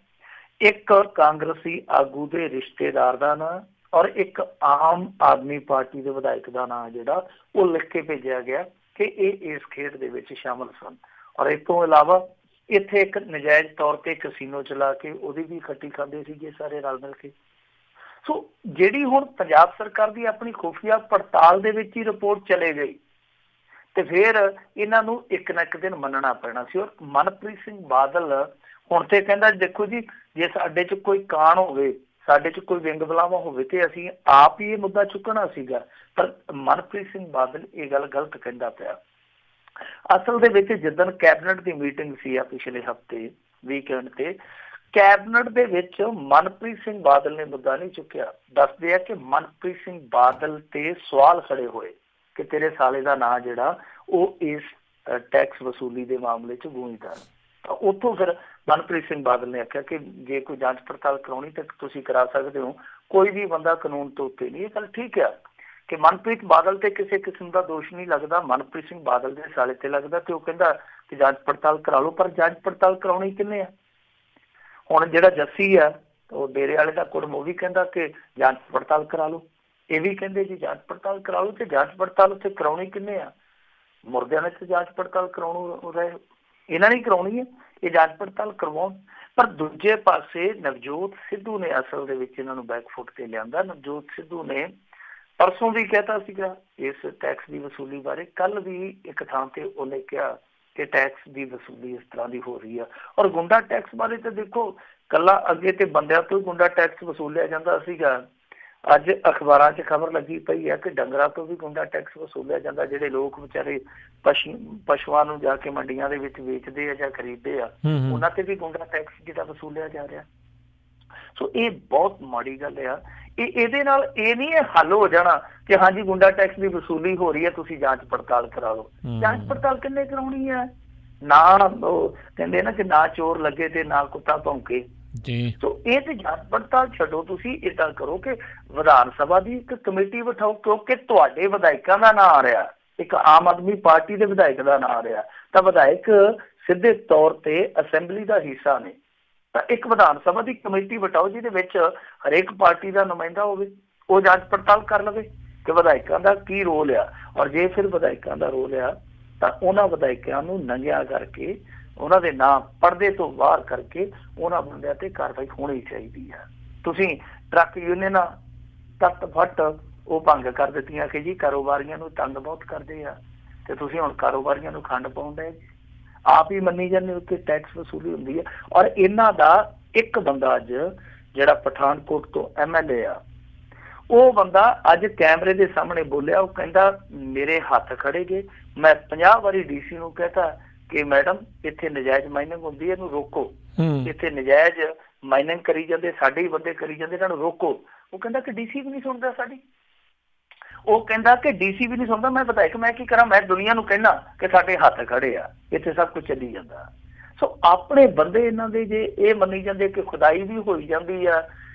ਇੱਕ ਕਾਂਗਰਸੀ ਆਗੂ ਦੇ ਰਿਸ਼ਤੇਦਾਰ ਦਾ ਨਾਮ ਔਰ ਇੱਕ ਆਮ ਆਦਮੀ ਪਾਰਟੀ ਦੇ ਵਿਧਾਇਕ ਦਾ ਨਾਮ ਜਿਹੜਾ ਉਹ ਲਿਖ ਕੇ ਭੇਜਿਆ ਗਿਆ ਕਿ ਇਹ ਇਸ ਖੇਡ ਦੇ ਵਿੱਚ ਸ਼ਾਮਲ ਸਨ। ਔਰ ਇਸ ਤੋਂ ਇਲਾਵਾ ਇੱਥੇ ਇੱਕ ਨਜਾਇਜ਼ ਤੌਰ ਤੇ ਕਸੀਨੋ ਚਲਾ ਕੇ ਉਹਦੀ ਵੀ ਖੱਟੀ ਖਾਂਦੇ ਸੀਗੇ ਸਾਰੇ ਰਲ ਮਿਲ ਕੇ। ਸੋ ਜਿਹੜੀ ਹੁਣ ਪੰਜਾਬ ਸਰਕਾਰ ਦੀ ਆਪਣੀ ਖੁਫੀਆ ਪੜਤਾਲ ਦੇ ਵਿੱਚ ਹੀ ਰਿਪੋਰਟ ਚਲੇ ਗਈ ਤੇ ਫਿਰ ਇਹਨਾਂ ਨੂੰ ਇੱਕ ਨਾ ਇੱਕ ਦਿਨ ਮੰਨਣਾ ਪੈਣਾ ਸੀ। ਔਰ ਮਨਪ੍ਰੀਤ ਸਿੰਘ ਬਾਦਲ ਹੁਣ ਤੇ ਕਹਿੰਦਾ ਦੇਖੋ ਜੀ ਜੇ ਸਾਡੇ 'ਚ ਕੋਈ ਕਾਣ ਹੋਵੇ, ਸਾਡੇ 'ਚ ਕੋਈ ਵਿੰਗ ਬਲਾਵਾ ਹੋਵੇ ਤੇ ਅਸੀਂ ਆਪ ਹੀ ਇਹ ਮੁੱਦਾ ਚੁੱਕਣਾ ਸੀਗਾ। ਪਰ ਮਨਪ੍ਰੀਤ ਸਿੰਘ ਬਾਦਲ ਇਹ ਗੱਲ ਗਲਤ ਕਹਿੰਦਾ ਪਿਆ। ਅਸਲ ਦੇ ਵਿੱਚ ਜਿੱਦਣ ਕੈਬਨਿਟ ਦੀ ਮੀਟਿੰਗ ਸੀ ਆ ਪਿਛਲੇ ਹਫ਼ਤੇ ਵੀਕਐਂਡ ਤੇ, ਕੈਬਨਿਟ ਦੇ ਵਿੱਚ ਮਨਪ੍ਰੀਤ ਸਿੰਘ ਬਾਦਲ ਨੇ ਮੁੱਦਾ ਨਹੀਂ ਚੁੱਕਿਆ। ਦੱਸਦੇ ਆ ਕਿ ਮਨਪ੍ਰੀਤ ਸਿੰਘ ਬਾਦਲ ਤੇ ਸਵਾਲ ਖੜੇ ਹੋਏ ਕਿ ਤੇਰੇ ਸਾਲੇ ਦਾ ਨਾਂ ਜਿਹੜਾ ਉਹ ਇਸ ਟੈਕਸ ਵਸੂਲੀ ਦੇ ਮਾਮਲੇ 'ਚ ਗੂੰਜਦਾ। ਤਾਂ ਉੱਥੋਂ ਫਿਰ ਮਨਪ੍ਰੀਤ ਸਿੰਘ ਬਾਦਲ ਨੇ ਆਖਿਆ ਕਿ ਜੇ ਕੋਈ ਜਾਂਚ ਪੜਤਾਲ ਕਰਾਉਣੀ ਤਾਂ ਤੁਸੀਂ ਕਰਾ ਸਕਦੇ ਹੋ, ਕੋਈ ਵੀ ਬੰਦਾ ਕਾਨੂੰਨ ਤੋਂ ਉੱਤੇ ਨਹੀਂ। ਇਹ ਗੱਲ ਠੀਕ ਆ ਕਿ ਮਨਪ੍ਰੀਤ ਬਾਦਲ ਤੇ ਕਿਸੇ ਕਿਸਮ ਦਾ ਦੋਸ਼ ਨਹੀਂ ਲੱਗਦਾ, ਮਨਪ੍ਰੀਤ ਸਿੰਘ ਬਾਦਲ ਦੇ ਸਾਲੇ ਤੇ ਲੱਗਦਾ ਤੇ ਉਹ ਕਹਿੰਦਾ ਕਿ ਜਾਂਚ ਪੜਤਾਲ ਕਰਾ ਲਓ। ਪਰ ਜਾਂਚ ਪੜਤਾਲ ਕਰਾਉਣੀ ਕਿੰਨੇ ਆ? ਹੁਣ ਜਿਹੜਾ ਜੱਸੀ ਆ ਉਹ ਡੇਰੇ ਵਾਲੇ ਦਾ ਕੁੜਮ ਉਹ ਵੀ ਕਹਿੰਦਾ ਕਿ ਜਾਂਚ ਪੜਤਾਲ ਕਰਾ ਲਓ। ਇਹ ਵੀ ਕਹਿੰਦੇ ਜੀ ਜਾਂਚ ਪੜਤਾਲ ਕਰਾ ਲਓ, ਤੇ ਜਾਂਚ ਪੜਤਾਲ ਉੱਥੇ ਕਰਾਉਣੀ ਕਿੰਨੇ ਆ? ਮੁਰਦਿਆਂ ਨੇ ਤੇ ਜਾਂਚ ਪੜਤਾਲ ਕਰਾਉਣ ਰਹੇ, ਇਹਨਾਂ ਨੇ ਕਰਾਉਣੀ ਹੈ। ਇਹ ਜਾਂਚ ਪੜਤਾਲ ਕਰਵਾਉਣ। ਪਰ ਦੂਜੇ ਪਾਸੇ ਨਵਜੋਤ ਸਿੱਧੂ ਨੇ ਅਸਲ ਦੇ ਵਿੱਚ ਇਹਨਾਂ ਨੂੰ ਬੈਕਫੁੱਟ ਤੇ ਲਿਆਂਦਾ। ਨਵਜੋਤ ਸਿੱਧੂ ਨੇ ਪਰਸੋਂ ਵੀ ਕਹਿਤਾ ਸੀਗਾ ਇਸ ਟੈਕਸ ਦੀ ਵਸੂਲੀ ਬਾਰੇ, ਕੱਲ ਵੀ ਇੱਕ ਥਾਂ ਤੇ ਉਹਨੇ ਕਿਹਾ ਕਿ ਟੈਕਸ ਦੀ ਵਸੂਲੀ ਇਸ ਤਰ੍ਹਾਂ ਦੀ ਹੋ ਰਹੀ ਆ। ਔਰ ਗੁੰਡਾ ਟੈਕਸ ਬਾਰੇ ਤਾਂ ਦੇਖੋ, ਕੱਲਾ ਅੱਗੇ ਤੇ ਬੰਦਿਆਂ ਤੋਂ ਹੀ ਗੁੰਡਾ ਟੈਕਸ ਵਸੂਲਿਆ ਜਾਂਦਾ ਸੀਗਾ, ਅੱਜ ਅਖਬਾਰਾਂ 'ਚ ਖਬਰ ਲੱਗੀ ਪਈ ਹੈ ਕਿ ਡੰਗਰਾਂ ਤੋਂ ਵੀ ਗੁੰਡਾ ਟੈਕਸ ਵਸੂਲਿਆ ਜਾਂਦਾ। ਜਿਹੜੇ ਲੋਕ ਵਿਚਾਰੇ ਪਸ਼ੂਆਂ ਨੂੰ ਜਾ ਕੇ ਮੰਡੀਆਂ ਦੇ ਵਿੱਚ ਵੇਚਦੇ ਆ ਜਾਂ ਖਰੀਦਦੇ ਆ, ਉਹਨਾਂ ਤੇ ਵੀ ਗੁੰਡਾ ਟੈਕਸ ਜਿਹੜਾ ਵਸੂਲਿਆ ਜਾ ਰਿਹਾ। ਸੋ ਇਹ ਬਹੁਤ ਮਾੜੀ ਗੱਲ ਆ। ਇਹਦੇ ਨਾਲ ਇਹ ਨਹੀਂ ਹੱਲ ਹੋ ਜਾਣਾ ਕਿ ਹਾਂਜੀ ਗੁੰਡਾ ਟੈਕਸ ਦੀ ਵਸੂਲੀ ਹੋ ਰਹੀ ਹੈ, ਤੁਸੀਂ ਜਾਂਚ ਪੜਤਾਲ ਕਰਾ ਲਓ। ਜਾਂਚ ਪੜਤਾਲ ਕਿੰਨੇ ਕਰਾਉਣੀ ਹੈ? ਨਾ ਉਹ ਕਹਿੰਦੇ ਨਾ ਕਿ ਨਾ ਚੋਰ ਲੱਗੇ ਤੇ ਨਾ ਕੁੱਤਾ ਭੌਂਕੇ। ਸੋ ਇਹ ਤੇ ਜਾਂਚ ਪੜਤਾਲ ਛੱਡੋ, ਤੁਸੀਂ ਏਦਾਂ ਕਰੋ ਕਿ ਵਿਧਾਨ ਸਭਾ ਦੀ ਇੱਕ ਕਮੇਟੀ ਬਿਠਾਓ, ਕਿਉਂਕਿ ਤੁਹਾਡੇ ਵਿਧਾਇਕਾਂ ਦਾ ਨਾਂ ਆ ਰਿਹਾ, ਇੱਕ ਆਮ ਆਦਮੀ ਪਾਰਟੀ ਦੇ ਵਿਧਾਇਕ ਦਾ ਨਾਂ ਆ ਰਿਹਾ, ਤਾਂ ਵਿਧਾਇਕ ਸਿੱਧੇ ਤੌਰ ਤੇ ਅਸੈਂਬਲੀ ਦਾ ਹਿੱਸਾ ਨੇ। ਤਾਂ ਇੱਕ ਵਿਧਾਨ ਸਭਾ ਦੀ ਕਮੇਟੀ ਬਿਠਾਓ ਜਿਹਦੇ ਵਿੱਚ ਹਰੇਕ ਪਾਰਟੀ ਦਾ ਨੁਮਾਇੰਦਾ ਹੋਵੇ, ਉਹ ਜਾਂਚ ਪੜਤਾਲ ਕਰ ਲਵੇ ਕਿ ਵਿਧਾਇਕਾਂ ਦਾ ਕੀ ਰੋਲ ਆ। ਔਰ ਜੇ ਫਿਰ ਵਿਧਾਇਕਾਂ ਦਾ ਰੋਲ ਆ ਤਾਂ ਉਹਨਾਂ ਵਿਧਾਇਕਾਂ ਨੂੰ ਨੰਗਿਆ ਕਰਕੇ, ਉਹਨਾਂ ਦੇ ਨਾਂ ਪਰਦੇ ਤੋਂ ਬਾਹਰ ਕਰਕੇ ਉਹਨਾਂ ਬੰਦਿਆਂ ਤੇ ਕਾਰਵਾਈ ਹੋਣੀ ਚਾਹੀਦੀ ਹੈ। ਤੁਸੀਂ ਟਰੱਕ ਯੂਨੀਅਨਾਂ ਤੱਕ ਫੱਟ ਉਹ ਭੰਗ ਕਰ ਦਿੱਤੀਆਂ ਕਿ ਜੀ ਕਾਰੋਬਾਰੀਆਂ ਨੂੰ ਤੰਗ ਬਹੁਤ ਕਰਦੇ ਆ, ਤੇ ਤੁਸੀਂ ਹੁਣ ਕਾਰੋਬਾਰੀਆਂ ਨੂੰ ਖੰਡ ਪਾਉਂਦੇ ਆਪ ਹੀ ਮੰਨੀ ਜਾਂਦੇ ਹੋ ਕਿ ਟੈਕਸ ਵਸੂਲੀ ਹੁੰਦੀ ਹੈ। ਔਰ ਇਹਨਾਂ ਦਾ ਇੱਕ ਬੰਦਾ ਅੱਜ ਜਿਹੜਾ ਪਠਾਨਕੋਟ ਤੋਂ MLA ਆ, ਉਹ ਬੰਦਾ ਅੱਜ ਕੈਮਰੇ ਦੇ ਸਾਹਮਣੇ ਬੋਲਿਆ, ਉਹ ਕਹਿੰਦਾ ਮੇਰੇ ਹੱਥ ਖੜੇ ਗਏ, ਮੈਂ 50 ਵਾਰੀ DC ਨੂੰ ਕਹਿਤਾ ਕਿ ਮੈਡਮ ਇੱਥੇ ਨਜਾਇਜ਼ ਮਾਈਨਿੰਗ ਹੁੰਦੀ ਹੈ, ਇਹਨੂੰ ਰੋਕੋ, ਇੱਥੇ ਨਜਾਇਜ਼ ਮਾਈਨਿੰਗ ਕਰੀ ਜਾਂਦੇ, ਸਾਡੇ ਹੀ ਬੰਦੇ ਕਰੀ ਜਾਂਦੇ, ਇਹਨਾਂ ਨੂੰ ਰੋਕੋ। ਉਹ ਕਹਿੰਦਾ ਕਿ DC ਵੀ ਨਹੀਂ ਸੁਣਦਾ ਸਾਡੀ। ਉਹ ਕਹਿੰਦਾ ਕਿ DC ਵੀ ਨਹੀਂ ਸੁਣਦਾ, ਮੈਂ ਵਿਧਾਇਕ ਮੈਂ ਕੀ ਕਰਾਂ, ਮੈਂ ਦੁਨੀਆ ਨੂੰ ਕਹਿਣਾ ਕਿ ਸਾਡੇ ਹੱਥ ਖੜੇ ਆ, ਇੱਥੇ ਸਭ ਕੁਝ ਚੱਲੀ ਜਾਂਦਾ। ਸੋ ਆਪਣੇ ਬੰਦੇ ਇਹਨਾਂ ਦੇ ਜੇ ਇਹ ਮੰਨੀ ਜਾਂਦੇ ਕਿ ਖੁਦਾਈ ਵੀ ਹੋਈ ਜਾਂਦੀ ਆ,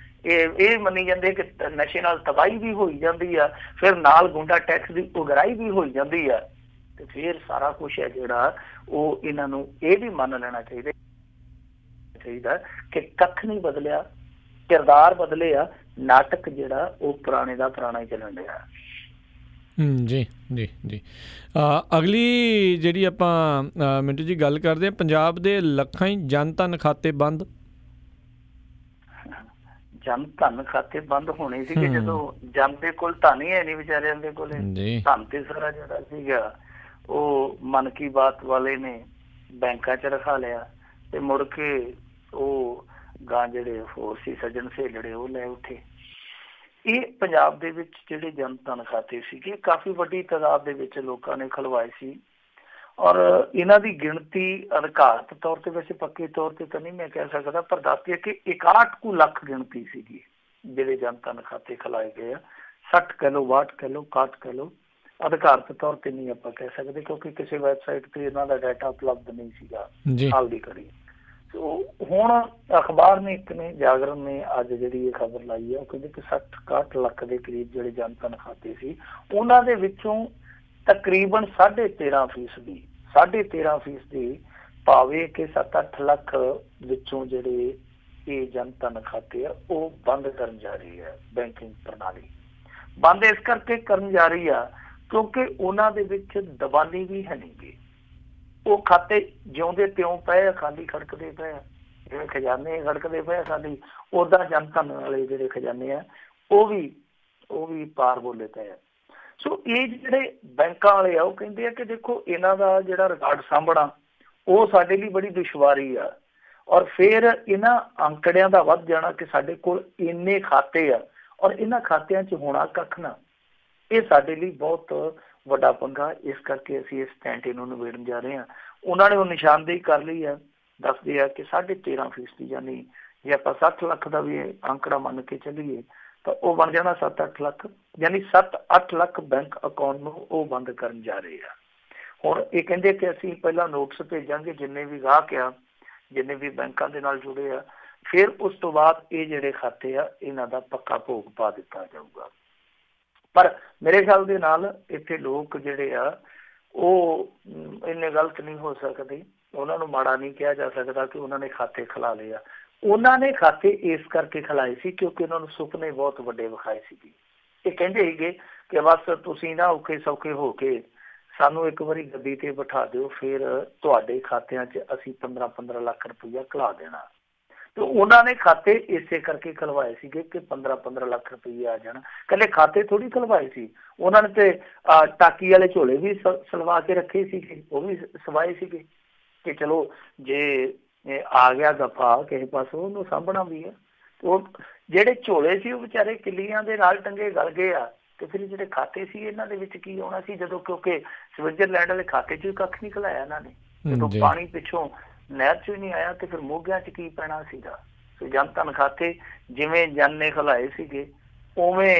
ਇਹ ਮੰਨੀ ਜਾਂਦੇ ਕਿ ਨਸ਼ੇ ਨਾਲ ਤਬਾਹੀ ਵੀ ਹੋਈ ਜਾਂਦੀ ਆ, ਫਿਰ ਨਾਲ ਗੁੰਡਾ ਟੈਕਸ ਦੀ ਉਗਰਾਈ ਵੀ ਹੋਈ ਜਾਂਦੀ ਆ, ਤੇ ਫਿਰ ਸਾਰਾ ਕੁਛ ਹੈ ਜਿਹੜਾ ਉਹ ਇਹਨਾਂ ਨੂੰ ਇਹ ਵੀ ਮੰਨ ਲੈਣਾ ਚਾਹੀਦਾ ਕਿ ਕੱਖ ਨਹੀਂ ਬਦਲਿਆ, ਕਿਰਦਾਰ ਬਦਲੇ ਆ, ਨਾਟਕ ਜਿਹੜਾ ਉਹ ਪੁਰਾਣੇ ਦਾ ਪੁਰਾਣਾ ਹੀ ਚੱਲਣ ਡਿਆ। ਜੀ ਜੀ ਜੀ ਅਗਲੀ ਜਿਹੜੀ ਆਪਾਂ ਮਿੰਟੂ ਜੀ ਗੱਲ ਕਰਦੇ ਹਾਂ, ਪੰਜਾਬ ਦੇ ਲੱਖਾਂ ਹੀ ਜਨ ਧਨ ਖਾਤੇ ਬੰਦ। ਜਨ ਧਨ ਖਾਤੇ ਬੰਦ ਹੋਣੇ ਸੀਗੇ ਜਦੋਂ ਜਨ ਦੇ ਕੋਲ ਧਨ ਹੀ ਹੈ ਨਹੀਂ, ਵਿਚਾਰਿਆਂ ਦੇ ਕੋਲ ਧਨ ਤੇ ਸਾਰਾ ਜਿਹੜਾ ਸੀਗਾ ਉਹ ਮਨ ਕੀ ਬਾਤ ਵਾਲੇ ਨੇ ਬੈਂਕਾਂ 'ਚ ਰਖਾ ਲਿਆ, ਤੇ ਮੁੜ ਕੇ ਉਹ ਗਾਂ ਜਿਹੜੇ ਹੋਰ ਸੀ ਸੱਜਣ ਸਹੇਲੜੇ ਉਹ ਲੈ ਉੱਠੇ। ਇਹ ਪੰਜਾਬ ਦੇ ਵਿੱਚ ਜਿਹੜੇ ਜਨ ਧਨ ਖਾਤੇ ਸੀਗੇ ਕਾਫੀ ਵੱਡੀ ਤਾਦਾਦ ਦੇ ਵਿੱਚ ਲੋਕਾਂ ਨੇ ਖੁਲਵਾਏ ਸੀ, ਔਰ ਇਹਨਾਂ ਦੀ ਗਿਣਤੀ ਅਧਿਕਾਰਤ ਤੌਰ ਤੇ, ਵੈਸੇ ਪੱਕੇ ਤੌਰ ਤੇ ਤਾਂ ਨਹੀਂ ਮੈਂ ਕਹਿ ਸਕਦਾ, ਪਰ ਦੱਸਦੀ ਕਿ 61 ਲੱਖ ਗਿਣਤੀ ਸੀਗੀ ਜਿਹੜੇ ਜਨ ਧਨ ਖਾਤੇ ਖੁਲਾਏ ਗਏ ਆ। 60 ਕਹਿ ਲਓ, 62 ਕਹਿ ਲਓ, 61 ਕਹਿ ਲਓ, ਅਧਿਕਾਰਤ ਤੌਰ ਤੇ ਨਹੀਂ ਆਪਾਂ ਕਹਿ ਸਕਦੇ ਕਿਉਂਕਿ ਕਿਸੇ ਵੈਬਸਾਈਟ ਤੇ ਇਹਨਾਂ ਦਾ ਡਾਟਾ ਉਪਲਬਧ ਨਹੀਂ ਸੀਗਾ ਹਾਲ ਦੀ ਘੜੀ। ਹੁਣ ਅਖਬਾਰ ਨੇ ਇੱਕ ਨੇ ਜਾਗਰਣ ਨੇ ਅੱਜ ਜਿਹੜੀ ਇਹ ਖਬਰ ਲਾਈ ਹੈ, ਉਹ ਕਹਿੰਦੇ ਕਿ 60-61 ਲੱਖ ਦੇ ਕਰੀਬ ਜਿਹੜੇ ਜਨ ਧਨ ਖਾਤੇ ਸੀ, ਉਹਨਾਂ ਦੇ ਵਿੱਚੋਂ ਤਕਰੀਬਨ 13.5% ਭਾਵੇਂ ਕਿ 7-8 ਲੱਖ ਵਿੱਚੋਂ ਜਿਹੜੇ ਇਹ ਜਨ ਧਨ ਖਾਤੇ ਆ ਉਹ ਬੰਦ ਕਰਨ ਜਾ ਰਹੀ ਹੈ। ਬੈਂਕਿੰਗ ਪ੍ਰਣਾਲੀ ਬੰਦ ਇਸ ਕਰਕੇ ਕਰਨ ਜਾ ਰਹੀ ਆ ਕਿਉਂਕਿ ਉਹਨਾਂ ਦੇ ਵਿੱਚ ਦੀਵਾਨੀ ਵੀ ਹੈ ਨਹੀਂ ਗੀ। ਉਹ ਖਾਤੇ ਜਿਉਂਦੇ ਤਿਉਂ ਪਏ ਆ, ਖਾਲੀ ਖੜਕਦੇ ਪਏ ਆ, ਜਿਵੇਂ ਖਜ਼ਾਨੇ ਖੜਕਦੇ ਪਏ ਆ ਖਾਲੀ, ਓਦਾਂ ਜਨ ਧਨ ਵਾਲੇ ਜਿਹੜੇ ਖਜ਼ਾਨੇ ਆ ਉਹ ਵੀ ਪਾਰ ਬੋਲੇ ਪਏ ਆ। ਸੋ ਇਹ ਜਿਹੜੇ ਬੈਂਕਾਂ ਵਾਲੇ ਆ ਉਹ ਕਹਿੰਦੇ ਆ ਕਿ ਦੇਖੋ ਇਹਨਾਂ ਦਾ ਜਿਹੜਾ ਰਿਕਾਰਡ ਸਾਂਭਣਾ ਉਹ ਸਾਡੇ ਲਈ ਬੜੀ ਦੁਸ਼ਵਾਰੀ ਆ, ਔਰ ਫਿਰ ਇਹਨਾਂ ਅੰਕੜਿਆਂ ਦਾ ਵੱਧ ਜਾਣਾ ਕਿ ਸਾਡੇ ਕੋਲ ਇੰਨੇ ਖਾਤੇ ਆ ਔਰ ਇਹਨਾਂ ਖਾਤਿਆਂ 'ਚ ਹੋਣਾ ਕੱਖ ਨਾ, ਇਹ ਸਾਡੇ ਲਈ ਬਹੁਤ ਵੱਡਾ ਪੰਗਾ। ਇਸ ਕਰਕੇ ਅਸੀਂ ਇਸ ਸਟੈਂਡ ਨੂੰ ਨਿਬੇੜਨ ਜਾ ਰਹੇ ਹਾਂ। ਉਹਨਾਂ ਨੇ ਉਹ ਨਿਸ਼ਾਨਦੇਹੀ ਕਰ ਲਈ ਹੈ, ਦੱਸਦੇ ਆ ਕਿ 13.5% ਯਾਨੀ ਜੇ ਆਪਾਂ 60 ਲੱਖ ਦਾ ਵੀ ਅੰਕੜਾ ਮੰਨ ਕੇ ਚੱਲੀਏ ਤਾਂ ਉਹ ਬਣ ਜਾਣਾ 7-8 ਲੱਖ, ਯਾਨੀ 7-8 ਲੱਖ ਬੈਂਕ ਅਕਾਊਂਟ ਨੂੰ ਉਹ ਬੰਦ ਕਰਨ ਜਾ ਰਹੇ ਆ। ਹੁਣ ਇਹ ਕਹਿੰਦੇ ਕਿ ਅਸੀਂ ਪਹਿਲਾਂ ਨੋਟਿਸ ਭੇਜਾਂਗੇ ਜਿੰਨੇ ਵੀ ਗਾਹਕ ਆ, ਜਿੰਨੇ ਵੀ ਬੈਂਕਾਂ ਦੇ ਨਾਲ ਜੁੜੇ ਆ, ਫਿਰ ਉਸ ਤੋਂ ਬਾਅਦ ਇਹ ਜਿਹੜੇ ਖਾਤੇ ਆ ਇਹਨਾਂ ਦਾ ਪੱਕਾ ਭੋਗ ਪਾ ਦਿੱਤਾ ਜਾਊਗਾ। ਪਰ ਮੇਰੇ ਖਿਆਲ ਦੇ ਨਾਲ ਇੱਥੇ ਲੋਕ ਜਿਹੜੇ ਆ ਉਹ ਇੰਨੇ ਗਲਤ ਨਹੀਂ ਹੋ ਸਕਦੇ, ਉਹਨਾਂ ਨੂੰ ਮਾੜਾ ਨਹੀਂ ਕਿਹਾ ਜਾ ਸਕਦਾ ਕਿ ਉਹਨਾਂ ਨੇ ਖਾਤੇ ਖਿਲਾ ਲਏ ਆ। ਉਹਨਾਂ ਨੇ ਖਾਤੇ ਇਸ ਕਰਕੇ ਖਿਲਾਏ ਸੀ ਕਿਉਂਕਿ ਉਹਨਾਂ ਨੂੰ ਸੁਪਨੇ ਬਹੁਤ ਵੱਡੇ ਵਿਖਾਏ ਸੀਗੇ ਇਹ ਕਹਿੰਦੇ ਸੀਗੇ ਕਿ ਬਸ ਤੁਸੀਂ ਨਾ ਔਖੇ ਸੌਖੇ ਹੋ ਕੇ ਸਾਨੂੰ ਇੱਕ ਵਾਰੀ ਗੱਡੀ ਤੇ ਬਿਠਾ ਦਿਓ, ਫਿਰ ਤੁਹਾਡੇ ਖਾਤਿਆਂ 'ਚ ਅਸੀਂ 15 ਲੱਖ ਰੁਪਈਆ ਘਲਾ ਦੇਣਾ। ਤੇ ਉਹਨਾਂ ਨੇ ਖਾਤੇ ਇਸੇ ਕਰਕੇ ਖਲਵਾਏ ਸੀਗੇ ਕਿ 15 ਲੱਖ ਰੁਪਈਏ ਆ ਜਾਣ। ਕਹਿੰਦੇ ਖਾਤੇ ਥੋੜੀ ਖਲਵਾਏ ਸੀ ਉਹਨਾਂ ਨੇ, ਤੇ ਟਾਕੀ ਵਾਲੇ ਝੋਲੇ ਵੀ ਸਲਵਾ ਕੇ ਰੱਖੇ ਸੀਗੇ, ਉਹ ਵੀ ਸਵਾਏ ਸੀਗੇ ਕਿ ਚਲੋ ਜੇ ਆ ਗਿਆ ਦਫਾ ਕਿਸੇ ਪਾਸੋਂ ਉਹਨੂੰ ਸਾਂਭਣਾ ਵੀ ਹੈ। ਉਹ ਜਿਹੜੇ ਝੋਲੇ ਸੀ ਉਹ ਵਿਚਾਰੇ ਕਿੱਲੀਆਂ ਦੇ ਨਾਲ ਟੰਗੇ ਗਲ ਗਏ ਆ, ਤੇ ਫਿਰ ਜਿਹੜੇ ਖਾਤੇ ਸੀ ਇਹਨਾਂ ਦੇ ਵਿੱਚ ਕੀ ਆਉਣਾ ਸੀ, ਜਦੋਂ ਕਿਉਂਕਿ ਸਵਿਟਜ਼ਰਲੈਂਡ ਵਾਲੇ ਖਾਤੇ 'ਚ ਵੀ ਕੱਖ ਨਹੀਂ ਖਲਾਇਆ ਇਹਨਾਂ ਨੇ। ਜਦੋਂ ਪਾਣੀ ਪਿੱਛੋਂ ਨਹਿਰ 'ਚ ਨਹੀਂ ਆਇਆ ਤੇ ਫਿਰ ਮੋਢਿਆਂ 'ਚ ਕੀ ਪੈਣਾ ਸੀਗਾ। ਸੋ ਜਨ ਧਨ ਖਾਤੇ ਜਿਵੇਂ ਜਨ ਨੇ ਖਲਾਏ ਸੀਗੇ ਉਵੇਂ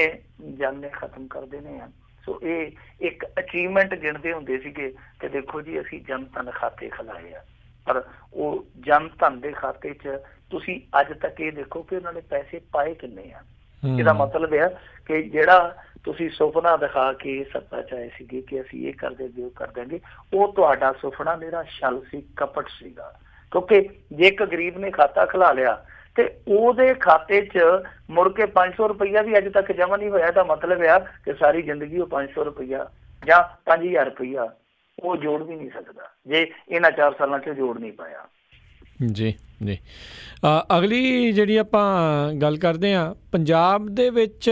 ਜਨ ਨੇ ਖਤਮ ਕਰ ਦੇਣੇ ਆ। ਸੋ ਇਹ ਇੱਕ ਅਚੀਵਮੈਂਟ ਗਿਣਦੇ ਹੁੰਦੇ ਸੀਗੇ ਕਿ ਦੇਖੋ ਜੀ ਅਸੀਂ ਜਨ ਧਨ ਖਾਤੇ ਖਲਾਏ ਆ, ਪਰ ਉਹ ਜਨ ਧਨ ਦੇ ਖਾਤੇ 'ਚ ਤੁਸੀਂ ਅੱਜ ਤੱਕ ਇਹ ਦੇਖੋ ਕਿ ਉਹਨਾਂ ਨੇ ਪੈਸੇ ਪਾਏ ਕਿੰਨੇ ਆ। ਇਹਦਾ ਮਤਲਬ ਹੈ ਕਿ ਜਿਹੜਾ ਤੁਸੀਂ ਸੁਪਨਾ ਦਿਖਾ ਕੇ ਸੱਤਾ 'ਚ ਆਏ ਸੀਗੇ ਕਿ ਅਸੀਂ ਇਹ ਕਰ ਦੇਂਗੇ ਉਹ ਕਰ ਦੇਂਗੇ, ਉਹ ਤੁਹਾਡਾ ਸੁਪਨਾ ਮੇਰਾ ਛਲ ਸੀ, ਕਪਟ ਸੀਗਾ। ਕਿਉਂਕਿ ਜੇ ਇੱਕ ਗਰੀਬ ਨੇ ਖਾਤਾ ਖੁਲਾ ਲਿਆ ਤੇ ਉਹਦੇ ਖਾਤੇ 'ਚ ਮੁੜ ਕੇ 500 ਰੁਪਈਆ ਵੀ ਅੱਜ ਤੱਕ ਜਮ੍ਹਾਂ ਨਹੀਂ ਹੋਇਆ, ਇਹਦਾ ਮਤਲਬ ਆ ਕਿ ਸਾਰੀ ਜ਼ਿੰਦਗੀ ਉਹ 500 ਰੁਪਈਆ ਜਾਂ 5000 ਰੁਪਈਆ ਉਹ ਜੋੜ ਵੀ ਨਹੀਂ ਸਕਦਾ ਜੇ ਇਹਨਾਂ 4 ਸਾਲਾਂ 'ਚ ਜੋੜ ਨਹੀਂ ਪਾਇਆ। ਜੀ ਜੀ। ਅਗਲੀ ਜਿਹੜੀ ਆਪਾਂ ਗੱਲ ਕਰਦੇ ਹਾਂ, ਪੰਜਾਬ ਦੇ ਵਿੱਚ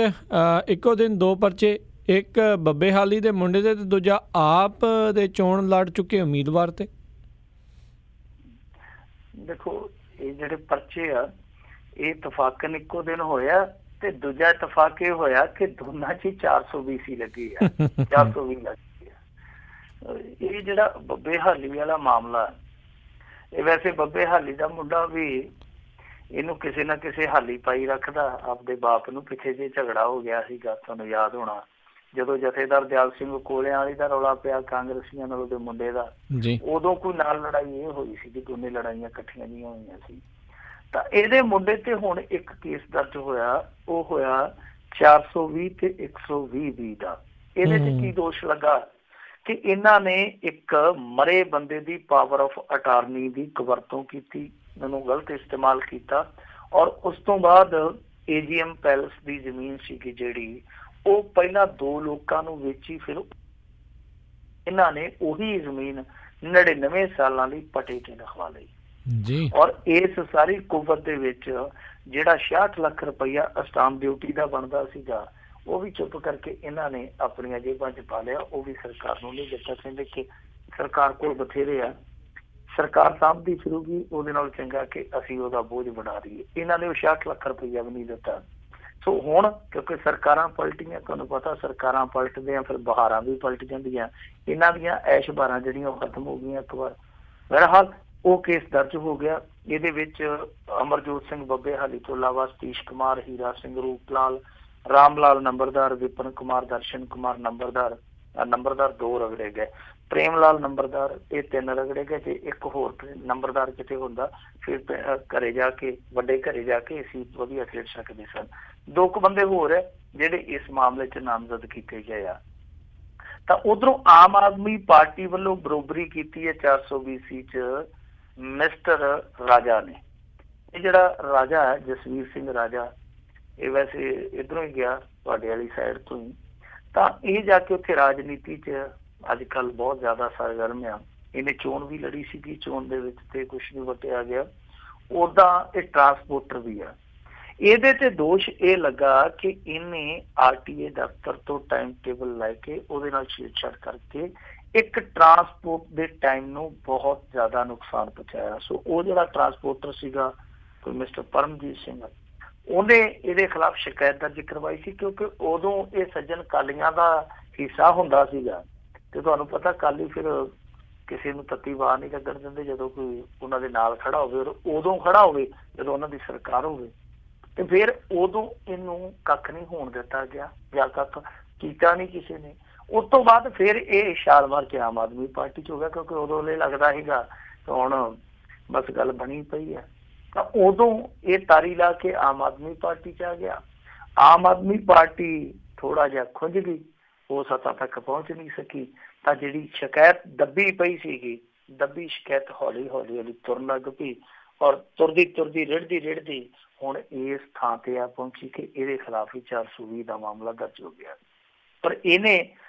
ਇੱਕੋ ਦਿਨ 2 ਪਰਚੇ, ਇੱਕ ਬੱਬੇ ਹਾਲੀ ਦੇ ਮੁੰਡੇ ਦੇ ਤੇ ਦੂਜਾ ਆਪ ਦੇ ਚੋਣ ਲੜ ਚੁੱਕੇ ਉਮੀਦਵਾਰ ਤੇ। ਦੇਖੋ ਇਹ ਜਿਹੜੇ ਪਰਚੇ ਆ ਇਹ ਇਤਫਾਕਨ ਇੱਕੋ ਦਿਨ ਹੋਇਆ, ਤੇ ਦੂਜਾ ਇਤਫਾਕ ਇਹ ਹੋਇਆ ਕਿ ਦੋਨਾਂ 'ਚ 420 ਲੱਗੀ ਆ, 420 ਲੱਗੀ ਆ। ਇਹ ਜਿਹੜਾ ਬੱਬੇ ਹਾਲੀ ਵਾਲਾ ਮਾਮਲਾ, ਇਹ ਵੈਸੇ ਬੱਬੇ ਹਾਲੀ ਦਾ ਮੁੰਡਾ ਵੀ ਇਹਨੂੰ ਕਿਸੇ ਨਾ ਕਿਸੇ ਹਾਲੀ ਪਾਈ ਰੱਖਦਾ ਆਪਦੇ ਬਾਪ ਨੂੰ। ਪਿੱਛੇ ਜੇ ਝਗੜਾ ਹੋ ਗਿਆ ਸੀਗਾ, ਤੁਹਾਨੂੰ ਯਾਦ ਹੋਣਾ, ਜਦੋਂ ਜਥੇਦਾਰ ਦਿਆਲ ਸਿੰਘ ਕੋਲਿਆਂ ਵਾਲੀ ਦਾ ਰੌਲਾ ਪਿਆ ਕਾਂਗਰਸੀਆਂ ਨਾਲ ਉਹਦੇ ਮੁੰਡੇ ਦਾ, ਉਦੋਂ ਕੋਈ ਨਾਲ ਲੜਾਈ ਇਹ ਹੋਈ ਸੀ ਕਿ ਦੋਨੇ ਲੜਾਈਆਂ ਇਕੱਠੀਆਂ ਜਿਹੀਆਂ ਹੋਈਆਂ ਸੀ। ਤਾਂ ਇਹਦੇ ਮੁੰਡੇ ਤੇ ਹੁਣ ਇੱਕ ਕੇਸ ਦਰਜ ਹੋਇਆ, ਉਹ ਹੋਇਆ 420 ਤੇ 120 ਦਾ। ਇਹਦੇ ਤੇ ਕੀ ਦੋਸ਼ ਲੱਗਾ ਕਿ ਇਹਨਾਂ ਨੇ ਇੱਕ ਮਰੇ ਬੰਦੇ ਦੀ ਪਾਵਰ ਆਫ ਅਟਾਰਨੀ ਦੀ ਕੁਵਰਤੋਂ ਕੀਤੀ, ਉਹਨੂੰ ਗਲਤ ਇਸਤੇਮਾਲ ਕੀਤਾ, ਔਰ ਉਸ ਤੋਂ ਬਾਅਦ AGM ਪੈਲਸ ਦੀ ਜ਼ਮੀਨ ਸੀਗੀ ਜਿਹੜੀ ਉਹ ਪਹਿਲਾਂ 2 ਲੋਕਾਂ ਨੂੰ ਵੇਚੀ, ਫਿਰ ਇਹਨਾਂ ਨੇ ਉਹੀ ਜ਼ਮੀਨ 99 ਸਾਲਾਂ ਲਈ ਪਟੇ ਤੇ ਲਿਖਵਾ ਲਈ ਜੀ। ਔਰ ਇਸ ਸਾਰੀ ਕੁਵਤ ਦੇ ਵਿੱਚ ਜਿਹੜਾ 66 ਲੱਖ ਰੁਪਈਆ ਅਸਟਾਮ ਡਿਊਟੀ ਦਾ ਬਣਦਾ ਸੀਗਾ ਉਹ ਵੀ ਚੁੱਪ ਕਰਕੇ ਇਹਨਾਂ ਨੇ ਆਪਣੀਆਂ ਜੇਬਾਂ 'ਚ ਪਾ ਲਿਆ, ਉਹ ਵੀ ਸਰਕਾਰ ਨੂੰ ਨਹੀਂ ਦਿੱਤਾ। ਕਹਿੰਦੇ ਕਿ ਸਰਕਾਰ ਕੋਲ ਬਥੇਰੇ ਆ, ਸਰਕਾਰ ਸਾਂਭਦੀ ਫਿਰੂਗੀ, ਉਹਦੇ ਨਾਲ ਚੰਗਾ ਕਿ ਅਸੀਂ ਉਹਦਾ ਬੋਝ ਬਣਾ ਦਈਏ। ਇਹਨਾਂ ਨੇ ਉਹ 66 ਲੱਖ ਰੁਪਈਆ ਵੀ ਨਹੀਂ ਦਿੱਤਾ। ਸੋ ਹੁਣ ਕਿਉਂਕਿ ਸਰਕਾਰਾਂ ਪਲਟੀਆਂ, ਤੁਹਾਨੂੰ ਪਤਾ ਸਰਕਾਰਾਂ ਪਲਟਦੇ ਆ ਫਿਰ ਬਹਾਰਾਂ ਵੀ ਪਲਟ ਜਾਂਦੀਆਂ, ਇਹਨਾਂ ਦੀਆਂ ਐਸ਼ ਬਹਾਰਾਂ ਜਿਹੜੀਆਂ ਉਹ ਖਤਮ ਹੋ ਗਈਆਂ ਇੱਕ ਵਾਰ। ਬਹਰਹਾਲ ਉਹ ਕੇਸ ਦਰਜ ਹੋ ਗਿਆ। ਇਹਦੇ ਵਿੱਚ ਅਮਰਜੋਤ ਸਿੰਘ ਬੱਬੇ ਹਾਲੀ ਤੋਂ ਇਲਾਵਾ ਸਤੀਸ਼ ਕੁਮਾਰ, ਹੀਰਾ ਸਿੰਘ, ਰੂਪ ਲਾਲ, ਰਾਮ ਲਾਲ ਨੰਬਰਦਾਰ, ਵਿਪਨ ਕੁਮਾਰ, ਦਰਸ਼ਨ ਕੁਮਾਰ ਨੰਬਰਦਾਰ 2 ਰਗੜੇ ਗਏ, ਪ੍ਰੇਮ ਲਾਲ ਨੰਬਰਦਾਰ ਇਹ 3 ਰਗੜੇ ਗਏ, ਤੇ ਇੱਕ ਹੋਰ ਨੰਬਰਦਾਰ ਕਿਤੇ ਹੁੰਦਾ ਫਿਰ ਘਰੇ ਜਾ ਕੇ ਵੱਡੇ ਘਰੇ ਜਾ ਕੇ ਅਸੀਂ ਵਧੀਆ ਖੇਡ ਸਕਦੇ ਸਨ। 2 ਬੰਦੇ ਹੋਰ ਹੈ ਜਿਹੜੇ ਇਸ ਮਾਮਲੇ 'ਚ ਨਾਮਜ਼ਦ ਕੀਤੇ ਗਏ ਆ। ਤਾਂ ਉਧਰੋਂ ਆਮ ਆਦਮੀ ਪਾਰਟੀ ਵੱਲੋਂ ਬਰੋਬਰੀ ਕੀਤੀ ਹੈ 420 'ਚ ਮਿਸਟਰ ਰਾਜਾ ਨੇ। ਇਹ ਜਿਹੜਾ ਰਾਜਾ ਹੈ ਜਸਵੀਰ ਸਿੰਘ ਰਾਜਾ, ਇਹ ਵੈਸੇ ਇੱਧਰੋਂ ਹੀ ਗਿਆ ਤੁਹਾਡੇ ਵਾਲੀ ਸਾਈਡ ਤੋਂ ਹੀ, ਤਾਂ ਇਹ ਜਾ ਕੇ ਉੱਥੇ ਰਾਜਨੀਤੀ 'ਚ ਅੱਜ ਕੱਲ੍ਹ ਬਹੁਤ ਜ਼ਿਆਦਾ ਸਰਗਰਮ ਆ। ਇਹਨੇ ਚੋਣ ਵੀ ਲੜੀ ਸੀਗੀ, ਚੋਣ ਦੇ ਵਿੱਚ ਤੇ ਕੁਛ ਨਹੀਂ ਵਟਿਆ ਗਿਆ। ਉੱਦਾਂ ਇਹ ਟਰਾਂਸਪੋਰਟਰ ਵੀ ਆ। ਇਹਦੇ ਤੇ ਦੋਸ਼ ਇਹ ਲੱਗਾ ਕਿ ਇਹਨੇ RTA ਦਫ਼ਤਰ ਤੋਂ ਟਾਈਮ ਟੇਬਲ ਲੈ ਕੇ ਉਹਦੇ ਨਾਲ ਛੇੜਛਾੜ ਕਰਕੇ ਇੱਕ ਟਰਾਂਸਪੋਰਟ ਦੇ ਟਾਈਮ ਨੂੰ ਬਹੁਤ ਜ਼ਿਆਦਾ ਨੁਕਸਾਨ ਪਹੁੰਚਾਇਆ। ਸੋ ਉਹ ਜਿਹੜਾ ਟਰਾਂਸਪੋਰਟਰ ਸੀਗਾ ਕੋਈ ਮਿਸਟਰ ਪਰਮਜੀਤ ਸਿੰਘ, ਉਹਨੇ ਇਹਦੇ ਖਿਲਾਫ ਸ਼ਿਕਾਇਤ ਦਰਜ ਕਰਵਾਈ ਸੀ ਕਿਉਂਕਿ ਉਦੋਂ ਇਹ ਸੱਜਣ ਕਾਲੀਆਂ ਦਾ ਹਿੱਸਾ ਹੁੰਦਾ ਸੀਗਾ, ਤੇ ਤੁਹਾਨੂੰ ਪਤਾ ਕਾਲੀ ਫਿਰ ਕਿਸੇ ਨੂੰ ਤੱਤੀ ਵਾਰ ਨਹੀਂ ਲੱਗਣ ਦਿੰਦੇ ਜਦੋਂ ਕੋਈ ਉਹਨਾਂ ਦੇ ਨਾਲ ਖੜਾ ਹੋਵੇ, ਔਰ ਉਦੋਂ ਖੜਾ ਹੋਵੇ ਜਦੋਂ ਉਹਨਾਂ ਦੀ ਸਰਕਾਰ ਹੋਵੇ। ਤੇ ਫਿਰ ਉਦੋਂ ਇਹਨੂੰ ਕੱਖ ਨਹੀਂ ਹੋਣ ਦਿੱਤਾ ਗਿਆ ਜਾਂ ਕੱਖ ਕੀਤਾ ਨਹੀਂ ਕਿਸੇ ਨੇ। ਉਸ ਤੋਂ ਬਾਅਦ ਫਿਰ ਇਹ ਛਾਲ ਮਾਰ ਕੇ ਆਮ ਆਦਮੀ ਪਾਰਟੀ 'ਚ ਹੋ ਗਿਆ ਕਿਉਂਕਿ ਉਦੋਂ ਇਹ ਲੱਗਦਾ ਸੀਗਾ ਕਿ ਹੁਣ ਬਸ ਗੱਲ ਬਣੀ ਪਈ ਹੈ। ਤਾਂ ਉਦੋਂ ਇਹ ਤਾਰੀ ਲਾ ਕੇ ਆਮ ਆਦਮੀ ਪਾਰਟੀ 'ਚ ਆ ਗਿਆ। ਆਮ ਆਦਮੀ ਪਾਰਟੀ ਥੋੜਾ ਜਿਹਾ ਖੁੰਝ ਗਈ, ਉਹ ਸੱਤਾ ਤੱਕ ਪਹੁੰਚ ਨਹੀਂ ਸਕੀ। ਤਾਂ ਜਿਹੜੀ ਸ਼ਿਕਾਇਤ ਦੱਬੀ ਪਈ ਸੀਗੀ, ਦੱਬੀ ਸ਼ਿਕਾਇਤ ਹੌਲੀ ਹੌਲੀ ਤੁਰਨ ਲੱਗ ਪਈ। ਔਰ ਤੁਰਦੀ ਰਿੜਦੀ ਹੁਣ ਇਸ ਥਾਂ ਤੇ ਆ ਪਹੁੰਚੀ ਕਿ ਇਹਦੇ ਖਿਲਾਫ ਹੀ 420 ਦਾ ਮਾਮਲਾ ਦਰਜ ਹੋ ਗਿਆ। ਪਰ ਇਹਨੇ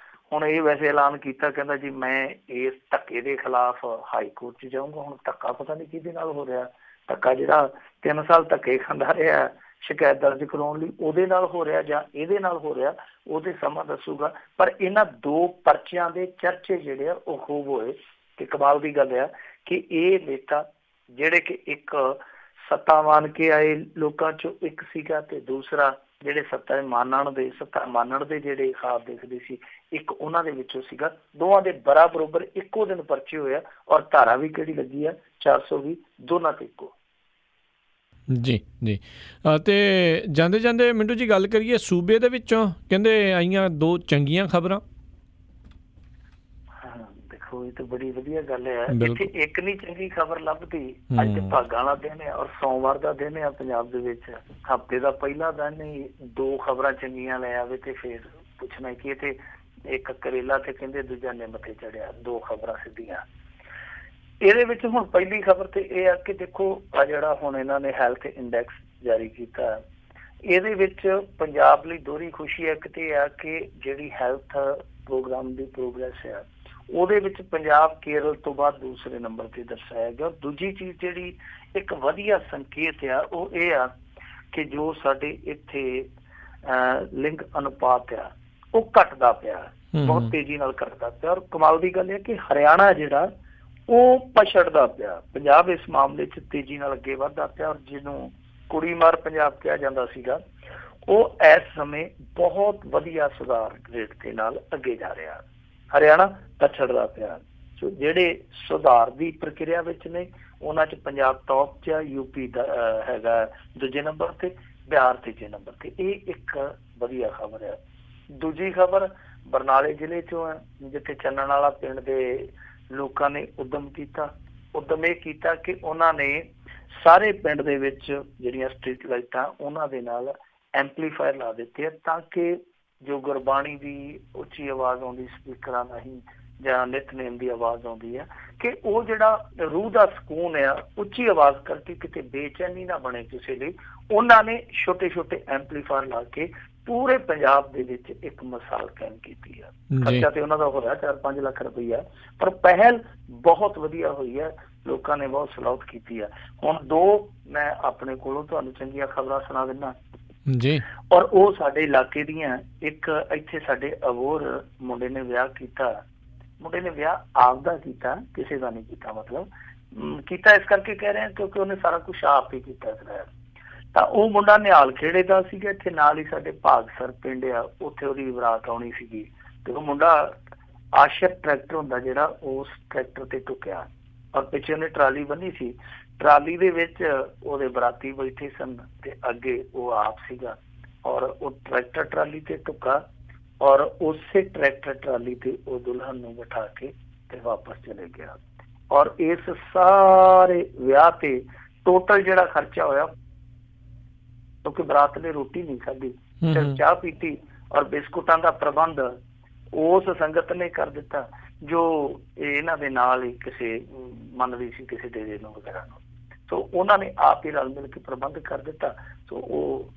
ਹੁਣ ਇਹ ਵੈਸੇ ਐਲਾਨ ਕੀਤਾ, ਕਹਿੰਦਾ ਜੀ ਮੈਂ ਇਸ ਧੱਕੇ ਦੇ ਖਿਲਾਫ ਹਾਈ ਕੋਰਟ 'ਚ ਜਾਊਂਗਾ। ਹੁਣ ਧੱਕਾ ਪਤਾ ਨਹੀਂ ਕਿਹਦੇ ਨਾਲ ਹੋ ਰਿਹਾ, ਧੱਕਾ ਜਿਹੜਾ 3 ਸਾਲ ਧੱਕੇ ਖਾਂਦਾ ਰਿਹਾ ਸ਼ਿਕਾਇਤ ਦਰਜ ਕਰਾਉਣ ਲਈ, ਉਹਦੇ ਨਾਲ ਹੋ ਰਿਹਾ ਜਾਂ ਇਹਦੇ ਨਾਲ ਹੋ ਰਿਹਾ, ਉਹਦੇ ਸਮਾਂ ਦੱਸੂਗਾ। ਪਰ ਇਹਨਾਂ 2 ਪਰਚਿਆਂ ਦੇ ਚਰਚੇ ਜਿਹੜੇ ਆ ਉਹ ਖੂਬ ਹੋਏ। ਤੇ ਕਮਾਲ ਦੀ ਗੱਲ ਆ ਕਿ ਇਹ ਨੇਤਾ ਜਿਹੜੇ ਕਿ ਇੱਕ ਸੱਤਾ ਮੰਨ ਕੇ ਆਏ ਲੋਕਾਂ 'ਚੋਂ ਇੱਕ ਸੀਗਾ, ਤੇ ਦੂਸਰਾ ਜਿਹੜੇ ਸੱਤਾ ਮੰਨਣ ਦੇ ਜਿਹੜੇ ਖਾਬ ਦੇਖਦੇ ਸੀ, ਇੱਕ ਉਹਨਾਂ ਦੇ ਵਿੱਚੋਂ ਸੀਗਾ। ਦੋਵਾਂ ਦੇ ਬਰਾਬਰ ਇੱਕੋ ਦਿਨ ਪਰਚੇ ਹੋਇਆ ਔਰ ਧਾਰਾ ਵੀ ਕਿਹੜੀ ਲੱਗੀ ਆ 420, ਦੋਨਾਂ ਤੇ ਇੱਕੋ। ਜੀ ਜੀ। ਅਤੇ ਜਾਂਦੇ ਮਿੰਟੂ ਜੀ ਗੱਲ ਕਰੀਏ ਸੂਬੇ ਦੇ ਵਿੱਚੋਂ, ਕਹਿੰਦੇ ਆਈਆਂ 2 ਚੰਗੀਆਂ ਖਬਰਾਂ। ਦੇਖੋ ਇਹ ਤਾਂ ਬੜੀ ਵਧੀਆ ਗੱਲ ਹੈ। ਇੱਥੇ ਇੱਕ ਨਹੀਂ ਚੰਗੀ ਖਬਰ ਲੱਭਦੀ। ਅੱਜ ਤੇ ਭਾਗਾਂ ਵਾਲਾ ਦਿਨ ਹੈ ਔਰ ਸੋਮਵਾਰ ਦਾ ਦਿਨ ਹੈ ਪੰਜਾਬ ਦੇ ਵਿੱਚ, ਹਫ਼ਤੇ ਦਾ ਪਹਿਲਾ ਦਿਨ ਹੀ 2 ਖਬਰਾਂ ਚੰਗੀਆਂ ਲੈ ਆਵੇ ਤੇ ਫਿਰ ਪੁੱਛਣਾ ਕਿ ਇਹ ਤੇ ਇੱਕ ਕਰੇਲਾ ਤੇ ਕਹਿੰਦੇ ਦੂਜਾ ਨਿੰਮ ਤੇ ਚੜਿਆ, 2 ਖਬਰਾਂ ਸਿੱਧੀਆਂ। ਇਹਦੇ ਵਿੱਚ ਹੁਣ ਪਹਿਲੀ ਖਬਰ ਤੇ ਇਹ ਆ ਕਿ ਦੇਖੋ ਆ ਜਿਹੜਾ ਹੁਣ ਇਹਨਾਂ ਨੇ ਹੈਲਥ ਇੰਡੈਕਸ ਜਾਰੀ ਕੀਤਾ, ਇਹਦੇ ਵਿੱਚ ਪੰਜਾਬ ਲਈ ਦੋਹਰੀ ਖੁਸ਼ੀ ਹੈ। ਇੱਕ ਤੇ ਆ ਕਿ ਜਿਹੜੀ ਹੈਲਥ ਪ੍ਰੋਗਰਾਮ ਦੀ ਪ੍ਰੋਗਰੈਸ ਆ ਉਹਦੇ ਵਿੱਚ ਪੰਜਾਬ ਕੇਰਲ ਤੋਂ ਬਾਅਦ ਦੂਸਰੇ ਨੰਬਰ ਤੇ ਦਰਸਾਇਆ ਗਿਆ। ਦੂਜੀ ਚੀਜ਼ ਜਿਹੜੀ ਇੱਕ ਵਧੀਆ ਸੰਕੇਤ ਆ ਉਹ ਇਹ ਆ ਕਿ ਜੋ ਸਾਡੇ ਇੱਥੇ ਲਿੰਗ ਅਨੁਪਾਤ ਆ ਉਹ ਘਟਦਾ ਪਿਆ, ਬਹੁਤ ਤੇਜ਼ੀ ਨਾਲ ਘਟਦਾ ਪਿਆ। ਔਰ ਕਮਾਲ ਦੀ ਗੱਲ ਹੈ ਕਿ ਹਰਿਆਣਾ ਜਿਹੜਾ ਉਹ ਪਛੜਦਾ ਪਿਆ, ਪੰਜਾਬ ਇਸ ਮਾਮਲੇ 'ਚ ਤੇਜ਼ੀ ਨਾਲ ਅੱਗੇ ਵੱਧਦਾ ਪਿਆ। ਔਰ ਜਿਹਨੂੰ ਕੁੜੀ ਮਾਰ ਪੰਜਾਬ ਕਿਹਾ ਜਾਂਦਾ ਸੀਗਾ, ਉਹ ਇਸ ਸਮੇਂ ਬਹੁਤ ਵਧੀਆ ਸੁਧਾਰ ਰੇਟ ਦੇ ਨਾਲ ਅੱਗੇ ਜਾ ਰਿਹਾ। ਹਰਿਆਣਾ ਪਛੜਦਾ ਪਿਆ। ਸੋ ਜਿਹੜੇ ਸੁਧਾਰ ਦੀ ਪ੍ਰਕਿਰਿਆ ਵਿੱਚ ਨੇ ਉਹਨਾਂ 'ਚ ਪੰਜਾਬ ਟੌਪ 'ਚ ਆ, ਯੂਪੀ ਦਾ ਹੈਗਾ ਦੂਜੇ ਨੰਬਰ ਤੇ, ਬਿਹਾਰ ਤੀਜੇ ਨੰਬਰ ਤੇ। ਇਹ ਇੱਕ ਵਧੀਆ ਖਬਰ ਹੈ। ਦੂਜੀ ਖਬਰ ਬਰਨਾਲੇ ਜ਼ਿਲ੍ਹੇ 'ਚੋਂ ਹੈ, ਜਿੱਥੇ ਚੰਨਣ ਵਾਲਾ ਪਿੰਡ ਦੇ ਲੋਕਾਂ ਨੇ ਉਦਮ ਇਹ ਕੀਤਾ ਕਿ ਉਹਨਾਂ ਨੇ ਸਾਰੇ ਪਿੰਡ ਦੇ ਵਿੱਚ ਜਿਹੜੀਆਂ ਸਟਰੀਟ ਲਾਈਟਾਂ ਉਹਨਾਂ ਦੇ ਨਾਲ ਐਂਪਲੀਫਾਇਰ ਲਾ ਦਿੱਤੇ ਤਾਂ ਕਿ ਜੋ ਗੁਰਬਾਣੀ ਦੀ ਉੱਚੀ ਆਵਾਜ਼ ਆਉਂਦੀ ਸਪੀਕਰਾਂ ਰਾਹੀਂ ਜਾਂ ਨਿਤਨੇਮ ਦੀ ਆਵਾਜ਼ ਆਉਂਦੀ ਹੈ, ਕਿ ਉਹ ਜਿਹੜਾ ਰੂਹ ਦਾ ਸਕੂਨ ਆ ਉੱਚੀ ਆਵਾਜ਼ ਕਰਕੇ ਕਿਤੇ ਬੇਚੈਨੀ ਨਾ ਬਣੇ ਕਿਸੇ ਲਈ। ਉਹਨਾਂ ਨੇ ਛੋਟੇ ਐਂਪਲੀਫਾਇਰ ਲਾ ਕੇ ਪੂਰੇ ਪੰਜਾਬ ਦੇ ਵਿੱਚ ਇੱਕ ਮਿਸਾਲ ਕਾਇਮ ਕੀਤੀ ਹੈ। ਖਰਚਾ ਤੇ ਉਹਨਾਂ ਦਾ ਹੋਇਆ 4-5 ਲੱਖ ਰੁਪਈਆ, ਪਰ ਪਹਿਲ ਬਹੁਤ ਵਧੀਆ ਹੋਈ ਹੈ, ਲੋਕਾਂ ਨੇ ਬਹੁਤ ਸਲਾਹੁਤ ਕੀਤੀ ਹੈ। ਹੁਣ 2 ਮੈਂ ਆਪਣੇ ਕੋਲੋਂ ਤੁਹਾਨੂੰ ਚੰਗੀਆਂ ਖਬਰਾਂ ਸੁਣਾ ਦਿੰਦਾ ਜੀ। ਔਰ ਉਹ ਸਾਡੇ ਇਲਾਕੇ ਦੀਆਂ। ਇੱਕ ਇੱਥੇ ਸਾਡੇ ਅਬੋਹਰ ਮੁੰਡੇ ਨੇ ਵਿਆਹ ਕੀਤਾ, ਮੁੰਡੇ ਨੇ ਵਿਆਹ ਆਪਦਾ ਕੀਤਾ, ਕਿਸੇ ਦਾ ਨਹੀਂ ਕੀਤਾ। ਮਤਲਬ ਕੀਤਾ ਇਸ ਕਰਕੇ ਕਹਿ ਰਹੇ ਕਿਉਂਕਿ ਉਹਨੇ ਸਾਰਾ ਕੁਛ ਆਪ ਹੀ ਕੀਤਾ ਸੀ। ਤਾਂ ਉਹ ਮੁੰਡਾ ਨਿਹਾਲ ਖੇੜੇ ਦਾ ਸੀਗਾ, ਇੱਥੇ ਨਾਲ ਹੀ ਸਾਡੇ ਭਾਗਸਰ ਪਿੰਡ ਆ, ਉੱਥੇ ਉਹਦੀ ਬਰਾਤ ਆਉਣੀ ਸੀਗੀ। ਤੇ ਉਹ ਮੁੰਡਾ ਆਸ਼ਰ ਟਰੈਕਟਰ ਹੁੰਦਾ ਜਿਹੜਾ, ਉਸ ਟਰੈਕਟਰ ਤੇ ਟੁਕਿਆ ਔਰ ਪਿੱਛੇ ਉਹਨੇ ਟਰਾਲੀ ਬੰਨੀ ਸੀ। ਟਰਾਲੀ ਦੇ ਵਿੱਚ ਉਹਦੇ ਬਰਾਤੀ ਬੈਠੇ ਸਨ ਤੇ ਅੱਗੇ ਉਹ ਆਪ ਸੀਗਾ ਔਰ ਉਹ ਟਰੈਕਟਰ ਟਰਾਲੀ ਤੇ ਟੁਕਾ ਔਰ ਉਸੇ ਟਰੈਕਟਰ ਟਰਾਲੀ ਤੇ ਉਹ ਦੁਲਹਨ ਨੂੰ ਬਿਠਾ ਕੇ ਤੇ ਵਾਪਸ ਚਲੇ ਗਿਆ। ਔਰ ਇਸ ਸਾਰੇ ਵਿਆਹ ਤੇ ਟੋਟਲ ਜਿਹੜਾ ਖਰਚਾ ਹੋਇਆ, ਕਿਉਂਕਿ ਬਰਾਤ ਨੇ ਰੋਟੀ ਨਹੀਂ ਖਾਧੀ, ਸਿਰਫ ਚਾਹ ਪੀਤੀ ਔਰ ਬਿਸਕੁਟਾਂ ਦਾ ਪ੍ਰਬੰਧ ਉਸ ਸੰਗਤ ਨੇ ਕਰ ਦਿੱਤਾ ਜੋ ਇਹਨਾਂ ਦੇ ਨਾਲ ਹੀ ਕਿਸੇ ਮੰਨਦੀ ਸੀ, ਕਿਸੇ ਡੇਰੇ ਨੂੰ ਵਗੈਰਾ ਨੂੰ। ਸੋ ਉਹਨਾਂ ਨੇ ਆਪ ਹੀ ਰਲ ਮਿਲ ਕੇ ਪ੍ਰਬੰਧ ਕਰ ਦਿੱਤਾ। ਸੋ ਉਹ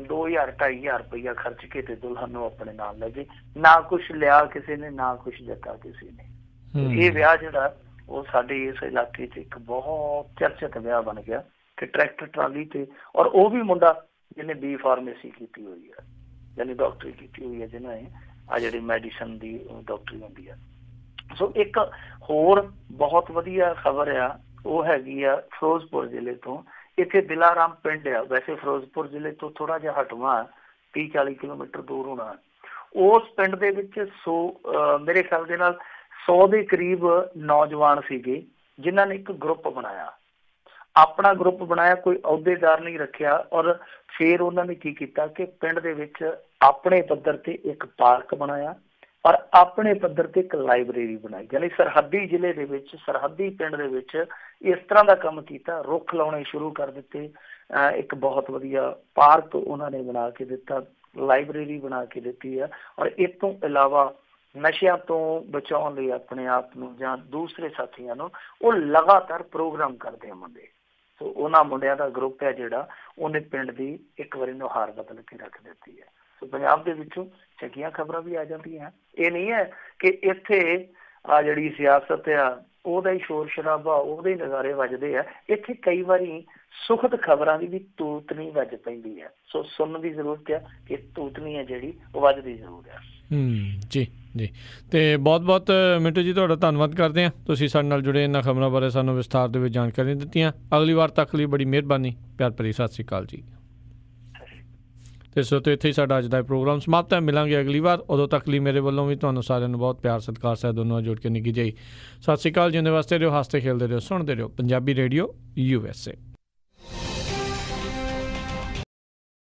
2000-2500 ਰੁਪਈਆ ਖਰਚ ਕੇ ਤੇ ਦੁਲਹਨ ਨੂੰ ਆਪਣੇ ਨਾਲ ਲੈ ਗਏ। ਨਾ ਕੁਛ ਲਿਆ ਕਿਸੇ ਨੇ, ਨਾ ਕੁਛ ਦਿੱਤਾ ਕਿਸੇ ਨੇ। ਇਹ ਵਿਆਹ ਜਿਹੜਾ ਉਹ ਸਾਡੇ ਇਸ ਇਲਾਕੇ 'ਚ ਇੱਕ ਬਹੁਤ ਚਰਚਿਤ ਵਿਆਹ ਬਣ ਗਿਆ ਕਿ ਟਰੈਕਟਰ ਟਰਾਲੀ ਤੇ, ਔਰ ਉਹ ਵੀ ਮੁੰਡਾ ਜਿਹਨੇ B ਫਾਰਮੇਸੀ ਕੀਤੀ ਹੋਈ ਹੈ, ਯਾਨੀ ਡਾਕਟਰੀ ਕੀਤੀ ਹੋਈ ਹੈ, ਜਿਹਨਾਂ ਨੇ ਆ ਜਿਹੜੀ ਮੈਡੀਸਨ ਦੀ ਡਾਕਟਰੀ ਹੁੰਦੀ ਹੈ। ਸੋ ਇੱਕ ਹੋਰ ਬਹੁਤ ਵਧੀਆ ਖਬਰ ਆ, ਉਹ ਹੈਗੀ ਆ ਫਿਰੋਜ਼ਪੁਰ ਜ਼ਿਲ੍ਹੇ ਤੋਂ। ਇੱਥੇ ਦਿਲਾਰਾਮ ਪਿੰਡ ਆ, ਵੈਸੇ ਫਿਰੋਜ਼ਪੁਰ ਜ਼ਿਲ੍ਹੇ ਤੋਂ ਥੋੜਾ ਜਿਹਾ ਹਟਵਾ 30-40 ਕਿਲੋਮੀਟਰ ਦੂਰ ਹੋਣਾ। ਉਸ ਪਿੰਡ ਦੇ ਵਿੱਚ ਮੇਰੇ ਖਿਆਲ ਦੇ ਨਾਲ 100 ਦੇ ਕਰੀਬ ਨੌਜਵਾਨ ਸੀਗੇ ਜਿਨ੍ਹਾਂ ਨੇ ਇੱਕ ਗਰੁੱਪ ਬਣਾਇਆ, ਆਪਣਾ ਗਰੁੱਪ ਬਣਾਇਆ, ਕੋਈ ਅਹੁਦੇਦਾਰ ਨਹੀਂ ਰੱਖਿਆ। ਔਰ ਫਿਰ ਉਹਨਾਂ ਨੇ ਕੀ ਕੀਤਾ ਕਿ ਪਿੰਡ ਦੇ ਵਿੱਚ ਆਪਣੇ ਪੱਧਰ ਤੇ ਇੱਕ ਪਾਰਕ ਬਣਾਇਆ ਔਰ ਆਪਣੇ ਪੱਧਰ ਤੇ ਇੱਕ ਲਾਇਬ੍ਰੇਰੀ ਬਣਾਈ। ਯਾਨੀ ਸਰਹੱਦੀ ਜ਼ਿਲ੍ਹੇ ਦੇ ਵਿੱਚ, ਸਰਹੱਦੀ ਪਿੰਡ ਦੇ ਵਿੱਚ ਇਸ ਤਰ੍ਹਾਂ ਦਾ ਕੰਮ ਕੀਤਾ, ਰੁੱਖ ਲਾਉਣੇ ਸ਼ੁਰੂ ਕਰ ਦਿੱਤੇ, ਇੱਕ ਬਹੁਤ ਵਧੀਆ ਪਾਰਕ ਉਹਨਾਂ ਨੇ ਬਣਾ ਕੇ ਦਿੱਤਾ, ਲਾਇਬ੍ਰੇਰੀ ਬਣਾ ਕੇ ਦਿੱਤੀ ਹੈ। ਔਰ ਇਸ ਤੋਂ ਇਲਾਵਾ ਨਸ਼ਿਆਂ ਤੋਂ ਬਚਾਉਣ ਲਈ ਆਪਣੇ ਆਪ ਨੂੰ ਜਾਂ ਦੂਸਰੇ ਸਾਥੀਆਂ ਨੂੰ ਉਹ ਲਗਾਤਾਰ ਪ੍ਰੋਗਰਾਮ ਕਰਦੇ ਆ ਮੁੰਡੇ। ਸੋ ਉਹਨਾਂ ਮੁੰਡਿਆਂ ਦਾ ਗਰੁੱਪ ਹੈ ਜਿਹੜਾ ਉਹਨੇ ਪਿੰਡ ਦੀ ਇੱਕ ਵਾਰੀ ਨੁਹਾਰ ਬਦਲ ਕੇ ਰੱਖ ਦਿੱਤੀ ਹੈ। ਸੋ ਪੰਜਾਬ ਦੇ ਵਿੱਚੋਂ ਚੰਗੀਆਂ ਖਬਰਾਂ ਵੀ ਆ ਜਾਂਦੀਆਂ। ਇਹ ਨਹੀਂ ਹੈ ਕਿ ਇੱਥੇ ਆ ਜਿਹੜੀ ਸਿਆਸਤ ਆ ਉਹਦਾ ਹੀ ਸ਼ੋਰ ਸ਼ਰਾਬਾ, ਉਹਦੇ ਹੀ ਨਜ਼ਾਰੇ ਵੱਜਦੇ ਆ। ਇੱਥੇ ਕਈ ਵਾਰੀ ਸੁਖਦ ਖਬਰਾਂ ਦੀ ਵੀ ਤੂਤਨੀ ਵੱਜ ਪੈਂਦੀ ਹੈ। ਸੋ ਸੁਣਨ ਦੀ ਜ਼ਰੂਰਤ ਆ ਕਿ ਤੂਤਨੀ ਹੈ ਜਿਹੜੀ ਉਹ ਵੱਜਦੀ ਜ਼ਰੂਰ ਆ। ਜੀ ਜੀ, ਅਤੇ ਬਹੁਤ ਬਹੁਤ ਮਿੰਟੂ ਜੀ ਤੁਹਾਡਾ ਧੰਨਵਾਦ ਕਰਦੇ ਹਾਂ। ਤੁਸੀਂ ਸਾਡੇ ਨਾਲ ਜੁੜੇ, ਇਹਨਾਂ ਖਬਰਾਂ ਬਾਰੇ ਸਾਨੂੰ ਵਿਸਥਾਰ ਦੇ ਵਿੱਚ ਜਾਣਕਾਰੀ ਦਿੱਤੀਆਂ। ਅਗਲੀ ਵਾਰ ਤੱਕ ਲਈ ਬੜੀ ਮਿਹਰਬਾਨੀ। ਪਿਆਰ ਭਰੀ ਸਤਿ ਸ਼੍ਰੀ ਅਕਾਲ ਜੀ। ਅਤੇ ਸੋ ਇੱਥੇ ਹੀ ਸਾਡਾ ਅੱਜ ਦਾ ਪ੍ਰੋਗਰਾਮ ਸਮਾਪਤ ਹੈ। ਮਿਲਾਂਗੇ ਅਗਲੀ ਵਾਰ। ਉਦੋਂ ਤੱਕ ਲਈ ਮੇਰੇ ਵੱਲੋਂ ਵੀ ਤੁਹਾਨੂੰ ਸਾਰਿਆਂ ਨੂੰ ਬਹੁਤ ਪਿਆਰ ਸਤਿਕਾਰ ਸਾਹਿਬ ਦੋਨੋਂ ਜੁੜ ਕੇ ਨਿੱਘੀ ਜਿਹੀ ਸਤਿ ਸ਼੍ਰੀ ਅਕਾਲ। ਜਿਉਂਦੇ ਵਾਸਤੇ ਰਹੋ, ਹੱਸਦੇ ਖੇਲਦੇ ਰਹੋ, ਸੁਣਦੇ ਰਹੋ ਪੰਜਾਬੀ ਰੇਡੀਓ USA।